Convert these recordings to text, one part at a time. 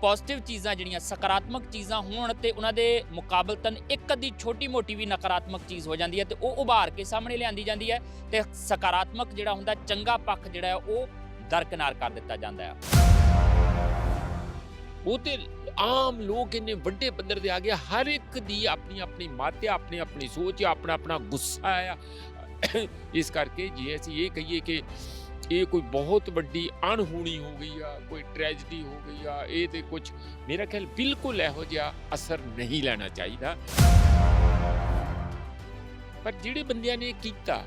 Positive ਚੀਜ਼ਾਂ ਜਿਹੜੀਆਂ ਸਕਾਰਾਤਮਕ ਚੀਜ਼ਾਂ ਹੋਣ ਤੇ ਉਹਨਾਂ ਦੇ ਮੁਕਾਬਲਤਨ ਇੱਕ ਅੱਧੀ ਛੋਟੀ ਮੋਟੀ ਵੀ ਨਕਾਰਾਤਮਕ ਚੀਜ਼ ਹੋ ਜਾਂਦੀ ਹੈ ਤੇ ਉਹ ਉਭਾਰ ਕੇ ਸਾਹਮਣੇ ਲਿਆਂਦੀ ਜਾਂਦੀ ਹੈ ਤੇ ਸਕਾਰਾਤਮਕ ਜਿਹੜਾ ਹੁੰਦਾ ਚੰਗਾ ਪੱਖ ਜਿਹੜਾ ਹੈ ਉਹ ਦਰਕਿਨਾਰ ਕਰ ਦਿੱਤਾ ਜਾਂਦਾ ਹੈ। ਉਹ ਤੇ ਆਮ ਲੋਕ ਇੰਨੇ ਵੱਡੇ ਪੱਧਰ ਤੇ ਆ ਗਏ, ਹਰ ਇੱਕ ਦੀ ਆਪਣੀ ਆਪਣੀ ਮੱਤ ਆ, ਆਪਣੀ ਆਪਣੀ ਸੋਚ ਆ, ਆਪਣਾ ਆਪਣਾ ਗੁੱਸਾ ਆ। ਇਸ ਕਰਕੇ ਜੇ ਅਸੀਂ ਇਹ ਕਹੀਏ ਕਿ ਇਹ ਕੋਈ ਬਹੁਤ ਵੱਡੀ ਅਣਹੋਣੀ ਹੋ ਗਈ ਆ, ਕੋਈ ਟ੍ਰੈਜਡੀ ਹੋ ਗਈ ਆ, ਇਹ ਤੇ ਕੁਝ ਮੇਰਾ ਖਿਆਲ ਬਿਲਕੁਲ ਇਹੋ ਜਿਹਾ ਅਸਰ ਨਹੀਂ ਲੈਣਾ ਚਾਹੀਦਾ। ਪਰ ਜਿਹੜੇ ਬੰਦਿਆਂ ਨੇ ਕੀਤਾ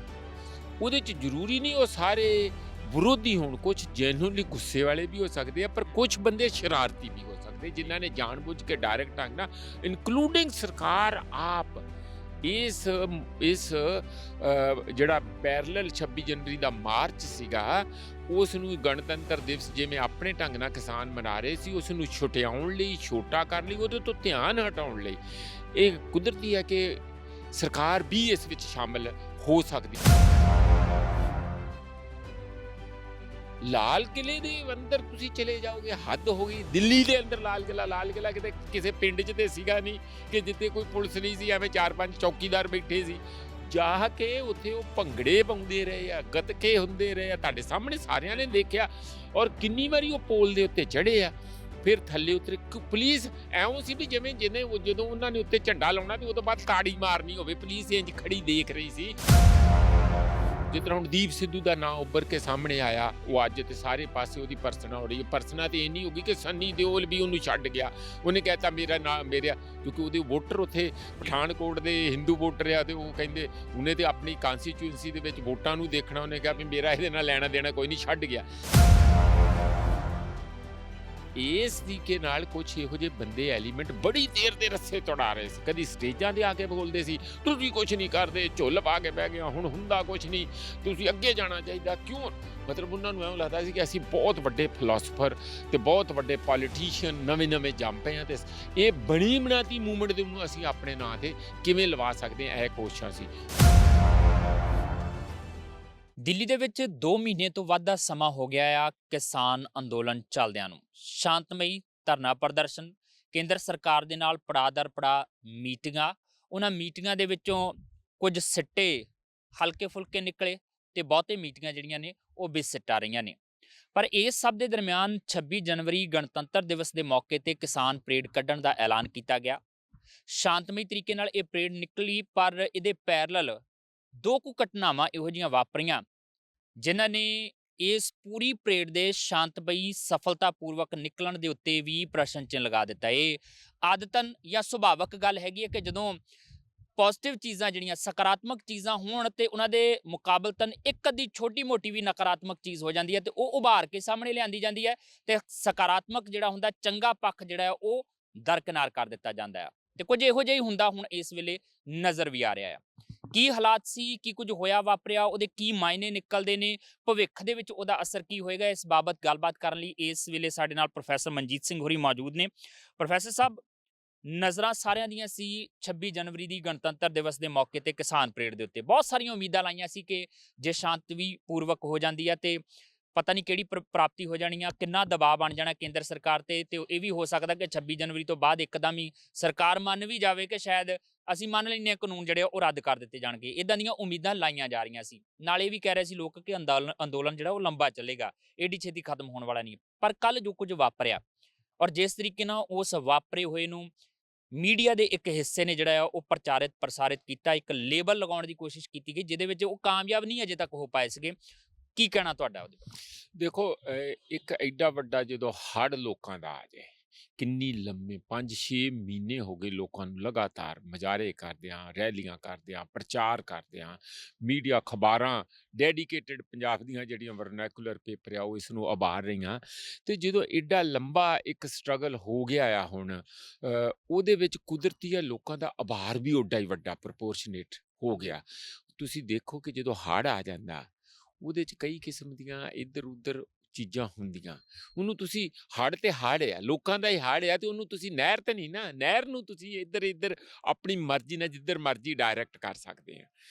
ਉਹਦੇ 'ਚ ਜ਼ਰੂਰੀ ਨਹੀਂ ਉਹ ਸਾਰੇ ਵਿਰੋਧੀ ਹੋਣ, ਕੁਝ ਜੈਨੂਅਨਲੀ ਗੁੱਸੇ ਵਾਲੇ ਵੀ ਹੋ ਸਕਦੇ ਆ, ਪਰ ਕੁਝ ਬੰਦੇ ਸ਼ਰਾਰਤੀ ਵੀ ਹੋ ਸਕਦੇ ਜਿਨ੍ਹਾਂ ਨੇ ਜਾਣਬੁੱਝ ਕੇ ਡਾਇਰੈਕਟ ਢੰਗ ਨਾਲ, ਇਨਕਲੂਡਿੰਗ ਸਰਕਾਰ ਆਪ, ਇਸ ਜਿਹੜਾ ਪੈਰਲਲ 26 ਜਨਵਰੀ ਦਾ ਮਾਰਚ ਸੀਗਾ ਉਸ ਨੂੰ ਗਣਤੰਤਰ ਦਿਵਸ ਜਿਵੇਂ ਆਪਣੇ ਢੰਗ ਨਾਲ ਕਿਸਾਨ ਮਨਾ ਰਹੇ ਸੀ ਉਸ ਨੂੰ ਛੁਟਿਆਉਣ ਲਈ, ਛੋਟਾ ਕਰਨ ਲਈ, ਉਹਦੇ ਤੋਂ ਧਿਆਨ ਹਟਾਉਣ ਲਈ ਇਹ ਕੁਦਰਤੀ ਹੈ ਕਿ ਸਰਕਾਰ ਵੀ ਇਸ ਵਿੱਚ ਸ਼ਾਮਲ ਹੋ ਸਕਦੀ ਹੈ। ਲਾਲ ਕਿਲੇ ਦੇ ਅੰਦਰ ਤੁਸੀਂ ਚਲੇ ਜਾਓਗੇ, ਹੱਦ ਹੋ ਗਈ। ਦਿੱਲੀ ਦੇ ਅੰਦਰ ਲਾਲ ਕਿਲਾ ਕਿਤੇ ਕਿਸੇ ਪਿੰਡ 'ਚ ਤੇ ਸੀਗਾ ਨਹੀਂ ਕਿ ਜਿੱਥੇ ਕੋਈ ਪੁਲਿਸ ਨਹੀਂ ਸੀ, ਐਵੇਂ 4-5 ਚੌਕੀਦਾਰ ਬੈਠੇ ਸੀ। ਜਾ ਕੇ ਉੱਥੇ ਉਹ ਭੰਗੜੇ ਪਾਉਂਦੇ ਰਹੇ ਆ, ਗੱਤਕੇ ਹੁੰਦੇ ਰਹੇ ਆ, ਤੁਹਾਡੇ ਸਾਹਮਣੇ ਸਾਰਿਆਂ ਨੇ ਦੇਖਿਆ। ਔਰ ਕਿੰਨੀ ਵਾਰੀ ਉਹ ਪੋਲ ਦੇ ਉੱਤੇ ਚੜ੍ਹੇ ਆ, ਫਿਰ ਥੱਲੇ ਉਤਰੇ। ਪੁਲਿਸ ਐਵੇਂ ਸੀ ਵੀ ਜਿਵੇਂ ਜਦੋਂ ਉਹਨਾਂ ਨੇ ਉੱਤੇ ਝੰਡਾ ਲਾਉਣਾ ਤੇ ਉਹ ਤੋਂ ਬਾਅਦ ਤਾੜੀ ਮਾਰਨੀ ਹੋਵੇ, ਪੁਲਿਸ ਇੰਝ ਖੜੀ ਦੇਖ ਰਹੀ ਸੀ। ਜਿਸ ਤਰ੍ਹਾਂ ਹੁਣ ਦੀਪ ਸਿੱਧੂ ਦਾ ਨਾਂ ਉੱਭਰ ਕੇ ਸਾਹਮਣੇ ਆਇਆ, ਉਹ ਅੱਜ ਤੇ ਸਾਰੇ ਪਾਸੇ ਉਹਦੀ ਪਰਸਨਾ ਹੋ ਰਹੀ ਹੈ। ਪਰਸਨਾ ਤੇ ਇੰਨੀ ਹੋ ਗਈ ਕਿ ਸੰਨੀ ਦਿਓਲ ਵੀ ਉਹਨੂੰ ਛੱਡ ਗਿਆ। ਉਹਨੇ ਕਹਿਤਾ ਮੇਰਾ ਕਿਉਂਕਿ ਉਹਦੇ ਵੋਟਰ ਉੱਥੇ ਪਠਾਨਕੋਟ ਦੇ ਹਿੰਦੂ ਵੋਟਰ ਆ ਤੇ ਉਹ ਕਹਿੰਦੇ ਉਹਨੇ ਤੇ ਆਪਣੀ ਕਾਂਸਟੀਚੁਐਂਸੀ ਦੇ ਵਿੱਚ ਵੋਟਾਂ ਨੂੰ ਦੇਖਣਾ, ਉਹਨੇ ਕਿਹਾ ਵੀ ਮੇਰਾ ਇਹਦੇ ਨਾਲ ਲੈਣਾ ਦੇਣਾ ਕੋਈ ਨਹੀਂ, ਛੱਡ ਗਿਆ। ਇਸ ਤਰੀਕੇ ਨਾਲ ਕੁਛ ਇਹੋ ਜਿਹੇ ਬੰਦੇ ਐਲੀਮੈਂਟ ਬੜੀ ਦੇਰ ਦੇ ਰੱਸੇ ਤੁੜਾ ਰਹੇ ਸੀ। ਕਦੀ ਸਟੇਜਾਂ ਦੇ ਆ ਕੇ ਬੋਲਦੇ ਸੀ ਤੁਸੀਂ ਕੁਛ ਨਹੀਂ ਕਰਦੇ, ਝੁੱਲ ਪਾ ਕੇ ਬਹਿ ਗਏ, ਹੁਣ ਹੁੰਦਾ ਕੁਛ ਨਹੀਂ, ਤੁਸੀਂ ਅੱਗੇ ਜਾਣਾ ਚਾਹੀਦਾ। ਕਿਉਂ? ਮਤਲਬ ਉਹਨਾਂ ਨੂੰ ਐਂ ਲੱਗਦਾ ਸੀ ਕਿ ਅਸੀਂ ਬਹੁਤ ਵੱਡੇ ਫਿਲਾਸਫਰ ਤੇ ਬਹੁਤ ਵੱਡੇ ਪੋਲੀਟੀਸ਼ੀਅਨ ਨਵੇਂ ਜੰਮ ਪਏ ਹਾਂ ਤੇ ਇਹ ਬਣੀ ਬਣਾਤੀ ਮੂਵਮੈਂਟ ਦੇ ਨੂੰ ਅਸੀਂ ਆਪਣੇ ਨਾਂ ਤੇ ਕਿਵੇਂ ਲਵਾ ਸਕਦੇ ਹਾਂ, ਇਹ ਕੋਸ਼ਿਸ਼ਾਂ ਸੀ। ਦਿੱਲੀ ਦੇ ਵਿੱਚ 2 ਮਹੀਨੇ ਤੋਂ ਵੱਧ ਦਾ ਸਮਾਂ ਹੋ ਗਿਆ ਆ ਕਿਸਾਨ ਅੰਦੋਲਨ ਚੱਲਦਿਆਂ ਨੂੰ। ਸ਼ਾਂਤਮਈ ਧਰਨਾ ਪ੍ਰਦਰਸ਼ਨ, ਕੇਂਦਰ ਸਰਕਾਰ ਦੇ ਨਾਲ ਪੜਾਅ ਦਰ ਪੜਾਅ ਮੀਟਿੰਗਾਂ, ਉਹਨਾਂ ਮੀਟਿੰਗਾਂ ਦੇ ਵਿੱਚੋਂ ਕੁਝ ਸਿੱਟੇ ਹਲਕੇ ਫੁਲਕੇ ਨਿਕਲੇ ਤੇ ਬਹੁਤੇ ਮੀਟਿੰਗਾਂ ਜਿਹੜੀਆਂ ਨੇ ਉਹ ਬੇਸਿੱਟਾ ਰਹੀਆਂ ਨੇ। ਪਰ ਇਸ ਸਭ ਦੇ ਦਰਮਿਆਨ 26 ਜਨਵਰੀ ਗਣਤੰਤਰ ਦਿਵਸ ਦੇ ਮੌਕੇ ਤੇ ਕਿਸਾਨ ਪਰੇਡ ਕੱਢਣ ਦਾ ਐਲਾਨ ਕੀਤਾ ਗਿਆ। ਸ਼ਾਂਤਮਈ ਤਰੀਕੇ ਨਾਲ ਇਹ ਪਰੇਡ ਨਿਕਲੀ, ਪਰ ਇਹਦੇ ਪੈਰਲਲ 2 ਕੁ ਘਟਨਾਵਾਂ ਇਹੋ ਜਿਹੀਆਂ ਵਾਪਰੀਆਂ ਜਿਨ੍ਹਾਂ ਨੇ ਇਸ ਪੂਰੀ ਪਰੇਡ ਦੇ ਸ਼ਾਂਤਮਈ ਸਫਲਤਾਪੂਰਵਕ ਨਿਕਲਣ ਦੇ ਉੱਤੇ ਵੀ ਪ੍ਰਸ਼ਨ ਚਿੰਨ੍ਹ ਲਗਾ ਦਿੱਤਾ। ਇਹ ਆਦਤਨ ਜਾਂ ਸੁਭਾਵਕ ਗੱਲ ਹੈਗੀ ਹੈ ਕਿ ਜਦੋਂ ਪੋਜ਼ਿਟਿਵ ਚੀਜ਼ਾਂ ਜਿਹੜੀਆਂ ਸਕਾਰਾਤਮਕ ਚੀਜ਼ਾਂ ਹੋਣ ਤੇ ਉਹਨਾਂ ਦੇ ਮੁਕਾਬਲਤਨ ਇੱਕ ਅੱਧੀ ਛੋਟੀ ਮੋਟੀ ਵੀ ਨਕਾਰਾਤਮਕ ਚੀਜ਼ ਹੋ ਜਾਂਦੀ ਹੈ ਤੇ ਉਹ ਉਭਾਰ ਕੇ ਸਾਹਮਣੇ ਲਿਆਂਦੀ ਜਾਂਦੀ ਹੈ ਤੇ ਸਕਾਰਾਤਮਕ ਜਿਹੜਾ ਹੁੰਦਾ ਚੰਗਾ ਪੱਖ ਜਿਹੜਾ ਹੈ ਉਹ ਦਰਕਿਨਾਰ ਕਰ ਦਿੱਤਾ ਜਾਂਦਾ ਹੈ। ਤੇ ਕੁਝ ਇਹੋ ਜਿਹਾ ਹੀ ਹੁੰਦਾ ਹੁਣ ਇਸ ਵੇਲੇ ਨਜ਼ਰ ਵੀ ਆ ਰਿਹਾ ਹੈ। ਕੀ ਹਾਲਾਤ ਸੀ, ਕੀ ਕੁਝ ਹੋਇਆ ਵਾਪਰਿਆ, ਉਹਦੇ ਕੀ ਮਾਇਨੇ ਨਿਕਲਦੇ ਨੇ, ਭਵਿੱਖ ਦੇ ਵਿੱਚ ਉਹਦਾ ਅਸਰ ਕੀ ਹੋਏਗਾ, ਇਸ ਬਾਬਤ ਗੱਲਬਾਤ ਕਰਨ ਲਈ ਇਸ ਵੇਲੇ ਸਾਡੇ ਨਾਲ ਪ੍ਰੋਫੈਸਰ ਮਨਜੀਤ ਸਿੰਘ ਹੋਰੀ ਮੌਜੂਦ ਨੇ। ਪ੍ਰੋਫੈਸਰ ਸਾਹਿਬ, ਨਜ਼ਰਾਂ ਸਾਰਿਆਂ ਦੀਆਂ ਸੀ 26 ਜਨਵਰੀ ਦੀ ਗਣਤੰਤਰ ਦਿਵਸ ਦੇ ਮੌਕੇ ਤੇ ਕਿਸਾਨ ਪਰੇਡ ਦੇ ਉੱਤੇ। ਬਹੁਤ ਸਾਰੀਆਂ ਉਮੀਦਾਂ ਲਾਈਆਂ ਸੀ ਕਿ ਜੇ ਸ਼ਾਂਤਮਈ ਪੂਰਵਕ ਹੋ ਜਾਂਦੀ ਹੈ ਤੇ ਪਤਾ ਨਹੀਂ ਕਿਹੜੀ ਪ੍ਰਾਪਤੀ ਹੋ ਜਾਣੀ ਆ, ਕਿੰਨਾ ਦਬਾਅ ਬਣ ਜਾਣਾ ਕੇਂਦਰ ਸਰਕਾਰ ਤੇ ਇਹ ਵੀ ਹੋ ਸਕਦਾ ਕਿ 26 ਜਨਵਰੀ ਤੋਂ ਬਾਅਦ ਇੱਕਦਮ ਹੀ ਸਰਕਾਰ ਮੰਨ ਵੀ ਜਾਵੇ ਕਿ ਸ਼ਾਇਦ ਅਸੀਂ ਮੰਨ ਲੈਂਦੇ ਹਾਂ ਕਾਨੂੰਨ ਜਿਹੜੇ ਉਹ ਰੱਦ ਕਰ ਦਿੱਤੇ ਜਾਣਗੇ। ਇੱਦਾਂ ਦੀਆਂ ਉਮੀਦਾਂ ਲਾਈਆਂ ਜਾ ਰਹੀਆਂ ਸੀ। ਨਾਲ ਇਹ ਵੀ ਕਹਿ ਰਹੇ ਸੀ ਲੋਕ ਕਿ ਅੰਦੋਲਨ ਜਿਹੜਾ ਉਹ ਲੰਬਾ ਚੱਲੇਗਾ, ਏਡੀ ਛੇਤੀ ਖਤਮ ਹੋਣ ਵਾਲਾ ਨਹੀਂ। ਪਰ ਕੱਲ ਜੋ ਕੁਝ ਵਾਪਰਿਆ ਔਰ ਜਿਸ ਤਰੀਕੇ ਨਾਲ ਉਸ ਵਾਪਰੇ ਹੋਏ ਨੂੰ ਮੀਡੀਆ ਦੇ ਇੱਕ ਹਿੱਸੇ ਨੇ ਜਿਹੜਾ ਆ ਉਹ ਪ੍ਰਸਾਰਿਤ ਕੀਤਾ, ਇੱਕ ਲੇਬਲ ਲਗਾਉਣ ਦੀ ਕੋਸ਼ਿਸ਼ ਕੀਤੀ ਗਈ ਜਿਹਦੇ ਵਿੱਚ ਉਹ ਕਾਮਯਾਬ ਨਹੀਂ ਅਜੇ ਤੱਕ ਹੋ ਪਾਏ ਸੀਗੇ। ਕੀ ਕਹਿਣਾ ਤੁਹਾਡਾ ਉਹਦੇ ਬਾਰੇ? ਦੇਖੋ, ਇੱਕ ਐਡਾ ਵੱਡਾ ਜਦੋਂ ਹੜ੍ਹ ਲੋਕਾਂ ਦਾ ਆ ਜਾਏ, ਕਿੰਨੀ ਲੰਮੇ 5-6 ਮਹੀਨੇ ਹੋ ਗਏ ਲੋਕਾਂ ਨੂੰ ਲਗਾਤਾਰ ਮੁਜ਼ਾਹਰੇ ਕਰਦਿਆਂ, ਰੈਲੀਆਂ ਕਰਦਿਆਂ, ਪ੍ਰਚਾਰ ਕਰਦਿਆਂ, ਮੀਡੀਆ ਅਖਬਾਰਾਂ ਡੈਡੀਕੇਟਡ ਪੰਜਾਬ ਦੀਆਂ ਜਿਹੜੀਆਂ ਵਰਨੈਕੂਲਰ ਪੇਪਰ ਆ ਉਹ ਇਸ ਨੂੰ ਉਭਾਰ ਰਹੀਆਂ। ਅਤੇ ਜਦੋਂ ਐਡਾ ਲੰਬਾ ਇੱਕ ਸਟਰਗਲ ਹੋ ਗਿਆ ਆ ਹੁਣ, ਉਹਦੇ ਵਿੱਚ ਕੁਦਰਤੀ ਆ ਲੋਕਾਂ ਦਾ ਉਭਾਰ ਵੀ ਓਡਾ ਹੀ ਵੱਡਾ ਪ੍ਰਪੋਰਸ਼ਨੇਟ ਹੋ ਗਿਆ। ਤੁਸੀਂ ਦੇਖੋ ਕਿ ਜਦੋਂ ਹੜ੍ਹ ਆ ਜਾਂਦਾ ਉਹਦੇ 'ਚ ਕਈ ਕਿਸਮ ਦੀਆਂ ਇੱਧਰ ਉੱਧਰ ਚੀਜ਼ਾਂ ਹੁੰਦੀਆਂ। ਉਹਨੂੰ ਤੁਸੀਂ ਹੜ੍ਹ ਤੇ ਹੜ੍ਹ ਆ, ਲੋਕਾਂ ਦਾ ਹੀ ਹੜ੍ਹ ਆ, ਤੇ ਉਹਨੂੰ ਤੁਸੀਂ ਨਹਿਰ ਤਾਂ ਨਹੀਂ ਨਾ, ਨਹਿਰ ਨੂੰ ਤੁਸੀਂ ਇੱਧਰ ਆਪਣੀ ਮਰਜ਼ੀ ਨਾਲ ਜਿੱਧਰ ਮਰਜ਼ੀ ਡਾਇਰੈਕਟ ਕਰ ਸਕਦੇ ਆ।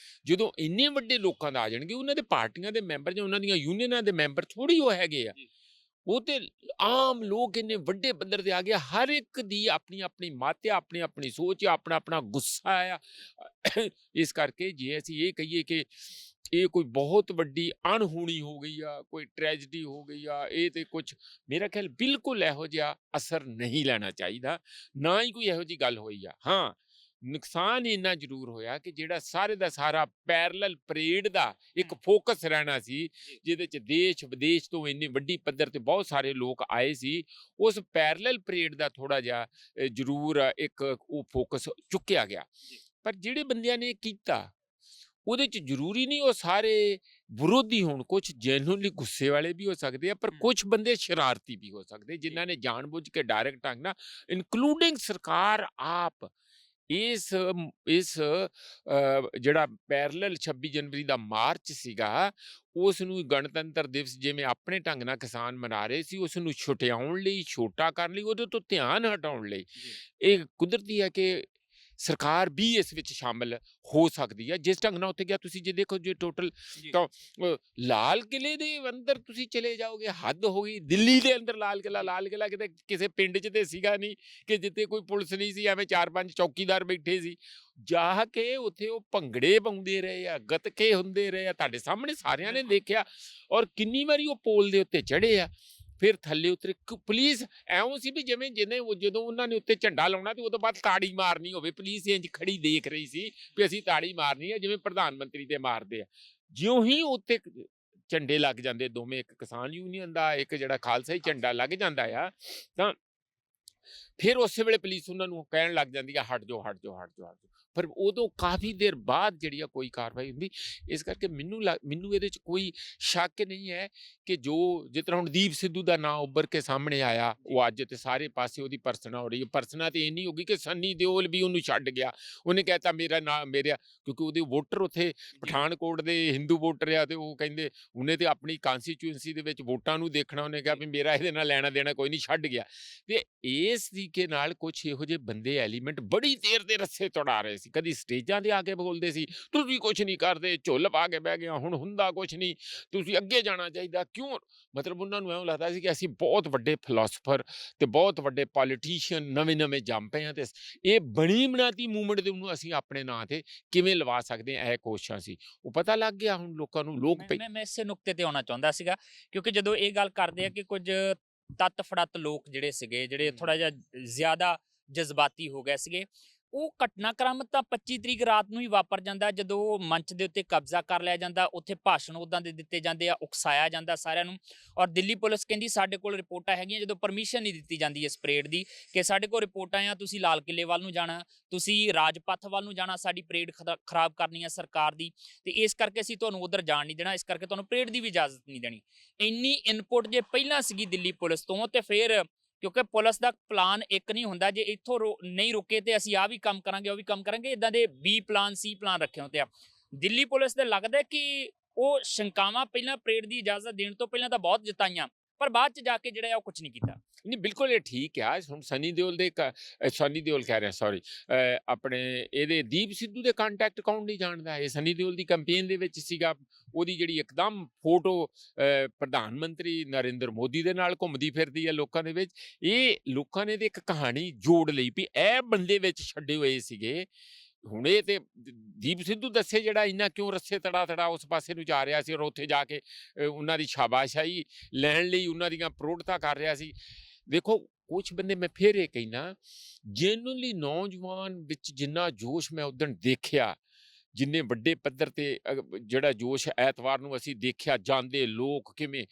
ਜਦੋਂ ਇੰਨੇ ਵੱਡੇ ਲੋਕਾਂ ਦਾ ਆ ਜਾਣਗੇ, ਉਹਨਾਂ ਦੇ ਪਾਰਟੀਆਂ ਦੇ ਮੈਂਬਰ ਜਾਂ ਉਹਨਾਂ ਦੀਆਂ ਯੂਨੀਅਨਾਂ ਦੇ ਮੈਂਬਰ ਥੋੜ੍ਹੀ ਉਹ ਹੈਗੇ ਆ, ਉਹ ਤੇ ਆਮ ਲੋਕ ਇੰਨੇ ਵੱਡੇ ਪੱਧਰ ਤੇ ਆ ਗਿਆ, ਹਰ ਇੱਕ ਦੀ ਆਪਣੀ ਆਪਣੀ ਮੱਤ ਆ, ਆਪਣੀ ਆਪਣੀ ਸੋਚ ਆ, ਆਪਣਾ ਆਪਣਾ ਗੁੱਸਾ ਆ। ਇਸ ਕਰਕੇ ਜੇ ਅਸੀਂ ਇਹ ਕਹੀਏ ਕਿ ਇਹ ਕੋਈ ਬਹੁਤ ਵੱਡੀ ਅਣਹੋਣੀ ਹੋ ਗਈ ਆ, ਕੋਈ ਟ੍ਰੈਜਡੀ ਹੋ ਗਈ ਆ, ਇਹ ਤੇ ਕੁਝ ਮੇਰਾ ਖਿਆਲ ਬਿਲਕੁਲ ਇਹੋ ਜਿਹਾ ਅਸਰ ਨਹੀਂ ਲੈਣਾ ਚਾਹੀਦਾ, ਨਾ ਹੀ ਕੋਈ ਇਹੋ ਜਿਹੀ ਗੱਲ ਹੋਈ ਆ। ਹਾਂ, ਨੁਕਸਾਨ ਇੰਨਾ ਜ਼ਰੂਰ ਹੋਇਆ ਕਿ ਜਿਹੜਾ ਸਾਰੇ ਦਾ ਸਾਰਾ ਪੈਰਲਲ ਪਰੇਡ ਦਾ ਇੱਕ ਫੋਕਸ ਰਹਿਣਾ ਸੀ, ਜਿਹਦੇ ਚ ਦੇਸ਼ ਵਿਦੇਸ਼ ਤੋਂ ਇੰਨੀ ਵੱਡੀ ਪੱਧਰ ਤੇ ਬਹੁਤ ਸਾਰੇ ਲੋਕ ਆਏ ਸੀ, ਉਸ ਪੈਰਲਲ ਪਰੇਡ ਦਾ ਥੋੜਾ ਜਿਹਾ ਜ਼ਰੂਰ ਇੱਕ ਉਹ ਫੋਕਸ ਚੁੱਕਿਆ ਗਿਆ। ਪਰ ਜਿਹੜੇ ਬੰਦਿਆਂ ਨੇ ਕੀਤਾ ਉਹਦੇ ਚ ਜ਼ਰੂਰੀ ਨਹੀਂ ਉਹ ਸਾਰੇ ਵਿਰੋਧੀ ਹੋਣ, ਕੁਝ ਜੈਨੂਨਲੀ ਗੁੱਸੇ ਵਾਲੇ ਵੀ ਹੋ ਸਕਦੇ ਆ, ਪਰ ਕੁਝ ਬੰਦੇ ਸ਼ਰਾਰਤੀ ਵੀ ਹੋ ਸਕਦੇ ਜਿਨ੍ਹਾਂ ਨੇ ਜਾਣਬੁੱਝ ਕੇ ਡਾਇਰੈਕਟ ਢੰਗ ਨਾਲ, ਇਨਕਲੂਡਿੰਗ ਸਰਕਾਰ ਆਪ, ਇਸ ਜਿਹੜਾ ਪੈਰਲਲ 26 ਜਨਵਰੀ ਦਾ ਮਾਰਚ ਸੀਗਾ, ਉਸ ਨੂੰ ਗਣਤੰਤਰ ਦਿਵਸ ਜਿਵੇਂ ਆਪਣੇ ਢੰਗ ਨਾਲ ਕਿਸਾਨ ਮਨਾ ਰਹੇ ਸੀ, ਉਸ ਨੂੰ ਛੁਟਿਆਉਣ ਲਈ, ਛੋਟਾ ਕਰਨ ਲਈ, ਉਹਦੇ ਤੋਂ ਧਿਆਨ ਹਟਾਉਣ ਲਈ ਇਹ ਕੁਦਰਤੀ ਹੈ ਕਿ ਸਰਕਾਰ ਵੀ ਇਸ ਵਿੱਚ ਸ਼ਾਮਲ ਹੋ ਸਕਦੀ ਹੈ। ਜਿਸ ਢੰਗ ਨਾਲ ਉੱਥੇ ਗਿਆ, ਤੁਸੀਂ ਜੇ ਦੇਖੋ ਜੇ ਟੋਟਲ ਤਾਂ ਲਾਲ ਕਿਲੇ ਦੇ ਅੰਦਰ ਤੁਸੀਂ ਚਲੇ ਜਾਓਗੇ, ਹੱਦ ਹੋ ਗਈ। ਦਿੱਲੀ ਦੇ ਅੰਦਰ ਲਾਲ ਕਿਲਾ ਕਿਤੇ ਕਿਸੇ ਪਿੰਡ 'ਚ ਤੇ ਸੀਗਾ ਨਹੀਂ ਕਿ ਜਿੱਥੇ ਕੋਈ ਪੁਲਿਸ ਨਹੀਂ ਸੀ, ਐਵੇਂ 4-5 ਚੌਕੀਦਾਰ ਬੈਠੇ ਸੀ। ਜਾ ਕੇ ਉੱਥੇ ਉਹ ਭੰਗੜੇ ਪਾਉਂਦੇ ਰਹੇ ਆ, ਗੱਤਕੇ ਹੁੰਦੇ ਰਹੇ ਆ, ਤੁਹਾਡੇ ਸਾਹਮਣੇ ਸਾਰਿਆਂ ਨੇ ਦੇਖਿਆ। ਔਰ ਕਿੰਨੀ ਵਾਰੀ ਉਹ ਪੋਲ ਦੇ ਉੱਤੇ ਚੜ੍ਹੇ ਆ, ਫਿਰ ਥੱਲੇ ਉਤਰੇ। ਪੁਲਿਸ ਐਉਂ ਸੀ ਵੀ ਜਿਵੇਂ ਜਦੋਂ ਉਹਨਾਂ ਨੇ ਉੱਤੇ ਝੰਡਾ ਲਾਉਣਾ ਤੇ ਉਦੋਂ ਬਾਅਦ ਤਾੜੀ ਮਾਰਨੀ ਹੋਵੇ, ਪੁਲਿਸ ਇੰਝ ਖੜੀ ਦੇਖ ਰਹੀ ਸੀ ਵੀ ਅਸੀਂ ਤਾੜੀ ਮਾਰਨੀ ਹੈ ਜਿਵੇਂ ਪ੍ਰਧਾਨ ਮੰਤਰੀ ਤੇ ਮਾਰਦੇ ਆ। ਜਿਉਂ ਹੀ ਉੱਤੇ ਝੰਡੇ ਲੱਗ ਜਾਂਦੇ ਦੋਵੇਂ, ਇੱਕ ਕਿਸਾਨ ਯੂਨੀਅਨ ਦਾ, ਇੱਕ ਜਿਹੜਾ ਖਾਲਸਾਈ ਝੰਡਾ ਲੱਗ ਜਾਂਦਾ ਆ, ਤਾਂ ਫਿਰ ਉਸੇ ਵੇਲੇ ਪੁਲਿਸ ਉਹਨਾਂ ਨੂੰ ਕਹਿਣ ਲੱਗ ਜਾਂਦੀ ਆ ਹਟ ਜਾਓ, ਹਟ ਜਾਓ, ਹਟ ਜਾਓ, ਹਟ ਜਾਓ। ਪਰ ਉਦੋਂ ਕਾਫੀ ਦੇਰ ਬਾਅਦ ਜਿਹੜੀ ਆ ਕੋਈ ਕਾਰਵਾਈ ਹੁੰਦੀ। ਇਸ ਕਰਕੇ ਮੈਨੂੰ ਇਹਦੇ 'ਚ ਕੋਈ ਸ਼ੱਕ ਨਹੀਂ ਹੈ ਕਿ ਜੋ ਜਿਸ ਤਰ੍ਹਾਂ ਹੁਣ ਦੀਪ ਸਿੱਧੂ ਦਾ ਨਾਂ ਉੱਭਰ ਕੇ ਸਾਹਮਣੇ ਆਇਆ, ਉਹ ਅੱਜ ਤੇ ਸਾਰੇ ਪਾਸੇ ਉਹਦੀ ਪਰਸਨਾ ਹੋ ਰਹੀ ਹੈ। ਪਰਸਨਾ ਤੇ ਇੰਨੀ ਹੋ ਗਈ ਕਿ ਸੰਨੀ ਦਿਓਲ ਵੀ ਉਹਨੂੰ ਛੱਡ ਗਿਆ। ਉਹਨੇ ਕਹਿਤਾ ਮੇਰਾ ਕਿਉਂਕਿ ਉਹਦੇ ਵੋਟਰ ਉੱਥੇ ਪਠਾਨਕੋਟ ਦੇ ਹਿੰਦੂ ਵੋਟਰ ਆ, ਤੇ ਉਹ ਕਹਿੰਦੇ ਉਹਨੇ ਤੇ ਆਪਣੀ ਕਾਂਸਟੀਚੁਐਂਸੀ ਦੇ ਵਿੱਚ ਵੋਟਾਂ ਨੂੰ ਦੇਖਣਾ, ਉਹਨੇ ਕਿਹਾ ਵੀ ਮੇਰਾ ਇਹਦੇ ਨਾਲ ਲੈਣਾ ਦੇਣਾ ਕੋਈ ਨਹੀਂ, ਛੱਡ ਗਿਆ। ਤੇ ਇਸ ਤਰੀਕੇ ਨਾਲ ਕੁਝ ਇਹੋ ਜਿਹੇ ਬੰਦੇ ਐਲੀਮੈਂਟ ਬੜੀ ਦੇਰ ਦੇ ਰੱਸੇ ਤੁੜਾ ਰਹੇ ਸੀ। ਕਦੀ ਸਟੇਜਾਂ ਤੇ ਆ ਕੇ ਬੋਲਦੇ ਸੀ ਤੁਸੀਂ ਕੁਝ ਨਹੀਂ ਕਰਦੇ, ਝੁੱਲ ਪਾ ਕੇ ਬਹਿ ਗਿਆ, ਹੁਣ ਹੁੰਦਾ ਕੁਝ ਨਹੀਂ, ਤੁਸੀਂ ਅੱਗੇ ਜਾਣਾ ਚਾਹੀਦਾ। ਕਿਉਂ? ਮਤਲਬ ਉਹਨਾਂ ਨੂੰ ਐਂ ਲੱਗਦਾ ਸੀ ਕਿ ਅਸੀਂ ਬਹੁਤ ਵੱਡੇ ਫਿਲਾਸਫਰ ਤੇ ਬਹੁਤ ਵੱਡੇ ਪੋਲੀਟੀਸ਼ੀਅਨ ਨਵੇਂ ਜੰਮ ਪਏ ਹਾਂ, ਤੇ ਇਹ ਬਣੀ ਬਣਾਤੀ ਮੂਵਮੈਂਟ ਦੇ ਨੂੰ ਅਸੀਂ ਆਪਣੇ ਨਾਂ ਤੇ ਕਿਵੇਂ ਲਵਾ ਸਕਦੇ ਹਾਂ, ਇਹ ਕੋਸ਼ਿਸ਼ਾਂ ਸੀ। ਉਹ ਪਤਾ ਲੱਗ ਗਿਆ ਹੁਣ ਲੋਕਾਂ ਨੂੰ। ਮੈਂ ਇਸੇ ਨੁਕਤੇ ਤੇ ਆਉਣਾ ਚਾਹੁੰਦਾ ਸੀਗਾ, ਕਿਉਂਕਿ ਜਦੋਂ ਇਹ ਗੱਲ ਕਰਦੇ ਆ ਕਿ ਕੁਝ ਤੱਤ ਫੜਤ ਲੋਕ ਜਿਹੜੇ ਸੀਗੇ, ਜਿਹੜੇ ਥੋੜਾ ਜਿਹਾ ਜ਼ਿਆਦਾ ਜਜ਼ਬਾਤੀ ਹੋ ਗਏ ਸੀਗੇ, ਉਹ ਘਟਨਾਕ੍ਰਮ ਤਾਂ 25 ਤਰੀਕ ਰਾਤ ਨੂੰ ਹੀ ਵਾਪਰ ਜਾਂਦਾ, ਜਦੋਂ ਮੰਚ ਦੇ ਉੱਤੇ ਕਬਜ਼ਾ ਕਰ ਲਿਆ ਜਾਂਦਾ, ਉੱਥੇ ਭਾਸ਼ਣ ਉੱਦਾਂ ਦੇ ਦਿੱਤੇ ਜਾਂਦੇ ਆ, ਉਕਸਾਇਆ ਜਾਂਦਾ ਸਾਰਿਆਂ ਨੂੰ। ਔਰ ਦਿੱਲੀ ਪੁਲਿਸ ਕਹਿੰਦੀ ਸਾਡੇ ਕੋਲ ਰਿਪੋਰਟਾਂ ਹੈਗੀਆਂ, ਜਦੋਂ ਪਰਮਿਸ਼ਨ ਨਹੀਂ ਦਿੱਤੀ ਜਾਂਦੀ ਇਸ ਪਰੇਡ ਦੀ, ਕਿ ਸਾਡੇ ਕੋਲ ਰਿਪੋਰਟਾਂ ਆ, ਤੁਸੀਂ ਲਾਲ ਕਿਲੇ ਵੱਲ ਨੂੰ ਜਾਣਾ, ਤੁਸੀਂ ਰਾਜਪਥ ਵੱਲ ਨੂੰ ਜਾਣਾ, ਸਾਡੀ ਪਰੇਡ ਖਰਾਬ ਕਰਨੀ ਆ ਸਰਕਾਰ ਦੀ, ਤੇ ਇਸ ਕਰਕੇ ਅਸੀਂ ਤੁਹਾਨੂੰ ਉਧਰ ਜਾਣ ਨਹੀਂ ਦੇਣਾ, ਇਸ ਕਰਕੇ ਤੁਹਾਨੂੰ ਪਰੇਡ ਦੀ ਵੀ ਇਜਾਜ਼ਤ ਨਹੀਂ ਦੇਣੀ। ਇੰਨੀ ਇਨਪੁਟ ਜੇ ਪਹਿਲਾਂ ਸੀਗੀ ਦਿੱਲੀ ਪੁਲਿਸ ਤੋਂ, ਤੇ ਫਿਰ ਕਿਉਂਕਿ ਪੁਲਿਸ ਦਾ ਪਲਾਨ ਇੱਕ ਨਹੀਂ ਹੁੰਦਾ, ਜੇ ਇੱਥੋਂ ਨਹੀਂ ਰੁਕੇ ਤੇ ਅਸੀਂ ਆਹ ਵੀ ਕੰਮ ਕਰਾਂਗੇ, ਉਹ ਵੀ ਕੰਮ ਕਰਾਂਗੇ, ਇਦਾਂ ਦੇ B ਪਲਾਨ C ਪਲਾਨ ਰੱਖੇ ਹੁੰਦੇ ਆ। ਦਿੱਲੀ ਪੁਲਿਸ ਦੇ ਲੱਗਦਾ ਕਿ ਉਹ ਸ਼ੰਕਾਵਾਂ ਪਹਿਲਾਂ ਪਰੇਡ ਦੀ ਇਜਾਜ਼ਤ ਦੇਣ ਤੋਂ ਪਹਿਲਾਂ ਤਾਂ ਬਹੁਤ ਜਤਾਈਆਂ, ਪਰ ਬਾਅਦ ਚ ਜਾ ਕੇ ਜਿਹੜਾ ਉਹ ਕੁਝ ਨਹੀਂ ਕੀਤਾ। ਨਹੀਂ, ਬਿਲਕੁਲ ਇਹ ਠੀਕ ਆ। ਹੁਣ ਸਨੀ ਦਿਓਲ ਕਹਿ ਰਿਹਾ, ਸੌਰੀ, ਆਪਣੇ ਇਹਦੇ ਦੀਪ ਸਿੱਧੂ ਦੇ ਕੰਟੈਕਟ ਕੌਣ ਨਹੀਂ ਜਾਣਦਾ? ਇਹ ਸਨੀ ਦਿਓਲ ਦੀ ਕੰਪੇਨ ਦੇ ਵਿੱਚ ਸੀਗਾ। ਉਹਦੀ ਜਿਹੜੀ ਇੱਕਦਮ ਫੋਟੋ ਪ੍ਰਧਾਨ ਮੰਤਰੀ ਨਰਿੰਦਰ ਮੋਦੀ ਦੇ ਨਾਲ ਘੁੰਮਦੀ ਫਿਰਦੀ ਹੈ ਲੋਕਾਂ ਦੇ ਵਿੱਚ। ਇਹ ਲੋਕਾਂ ਨੇ ਤੇ ਇੱਕ ਕਹਾਣੀ ਜੋੜ ਲਈ ਵੀ ਇਹ ਬੰਦੇ ਵਿੱਚ ਛੱਡੇ ਹੋਏ ਸੀਗੇ। ਹੁਣ ਇਹ ਤੇ ਦੀਪ ਸਿੱਧੂ ਦੱਸੇ ਜਿਹੜਾ ਇੰਨਾ ਕਿਉਂ ਰੱਸੇ ਤੜਾ ਉਸ ਪਾਸੇ ਨੂੰ ਜਾ ਰਿਹਾ ਸੀ, ਔਰ ਉੱਥੇ ਜਾ ਕੇ ਉਹਨਾਂ ਦੀ ਸ਼ਾਬਾਸ਼ਾਹੀ ਲੈਣ ਲਈ ਉਹਨਾਂ ਦੀਆਂ ਪ੍ਰੋੜਤਾ ਕਰ ਰਿਹਾ ਸੀ। ਦੇਖੋ, ਕੁਛ ਬੰਦੇ, ਮੈਂ ਫਿਰ ਇਹ ਕਹਿਣਾ, ਜੈਨੂਨਲੀ ਨੌਜਵਾਨ ਵਿੱਚ ਜਿੰਨਾ ਜੋਸ਼ ਮੈਂ ਉਦਣ ਦੇਖਿਆ, ਜਿੰਨੇ ਵੱਡੇ ਪੱਧਰ ਤੇ ਜਿਹੜਾ ਜੋਸ਼ ਐਤਵਾਰ ਨੂੰ ਅਸੀਂ ਦੇਖਿਆ, ਜਾਂਦੇ ਲੋਕ ਕਿਵੇਂ,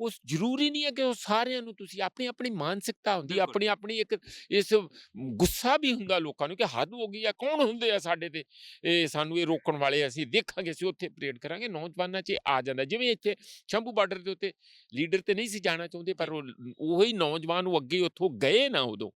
ਉਹ ਜ਼ਰੂਰੀ ਨਹੀਂ ਹੈ ਕਿ ਉਹ ਸਾਰਿਆਂ ਨੂੰ ਤੁਸੀਂ ਆਪਣੀ ਮਾਨਸਿਕਤਾ ਹੁੰਦੀ, ਆਪਣੀ ਇੱਕ ਇਸ ਗੁੱਸਾ ਵੀ ਹੁੰਦਾ ਲੋਕਾਂ ਨੂੰ ਕਿ ਹੱਦ ਹੋ ਗਈ ਆ, ਕੌਣ ਹੁੰਦੇ ਆ ਸਾਡੇ ਤੇ ਇਹ ਸਾਨੂੰ ਇਹ ਰੋਕਣ ਵਾਲੇ, ਅਸੀਂ ਦੇਖਾਂਗੇ, ਅਸੀਂ ਉੱਥੇ ਪਰੇਡ ਕਰਾਂਗੇ। ਨੌਜਵਾਨਾਂ 'ਚ ਆ ਜਾਂਦਾ, ਜਿਵੇਂ ਇੱਥੇ ਸ਼ੰਭੂ ਬਾਰਡਰ ਦੇ ਉੱਤੇ ਲੀਡਰ ਤੇ ਨਹੀਂ ਸੀ ਜਾਣਾ ਚਾਹੁੰਦੇ, ਪਰ ਉਹੀ ਨੌਜਵਾਨ ਉਹ ਅੱਗੇ ਉੱਥੋਂ ਗਏ ਨਾ, ਉਦੋਂ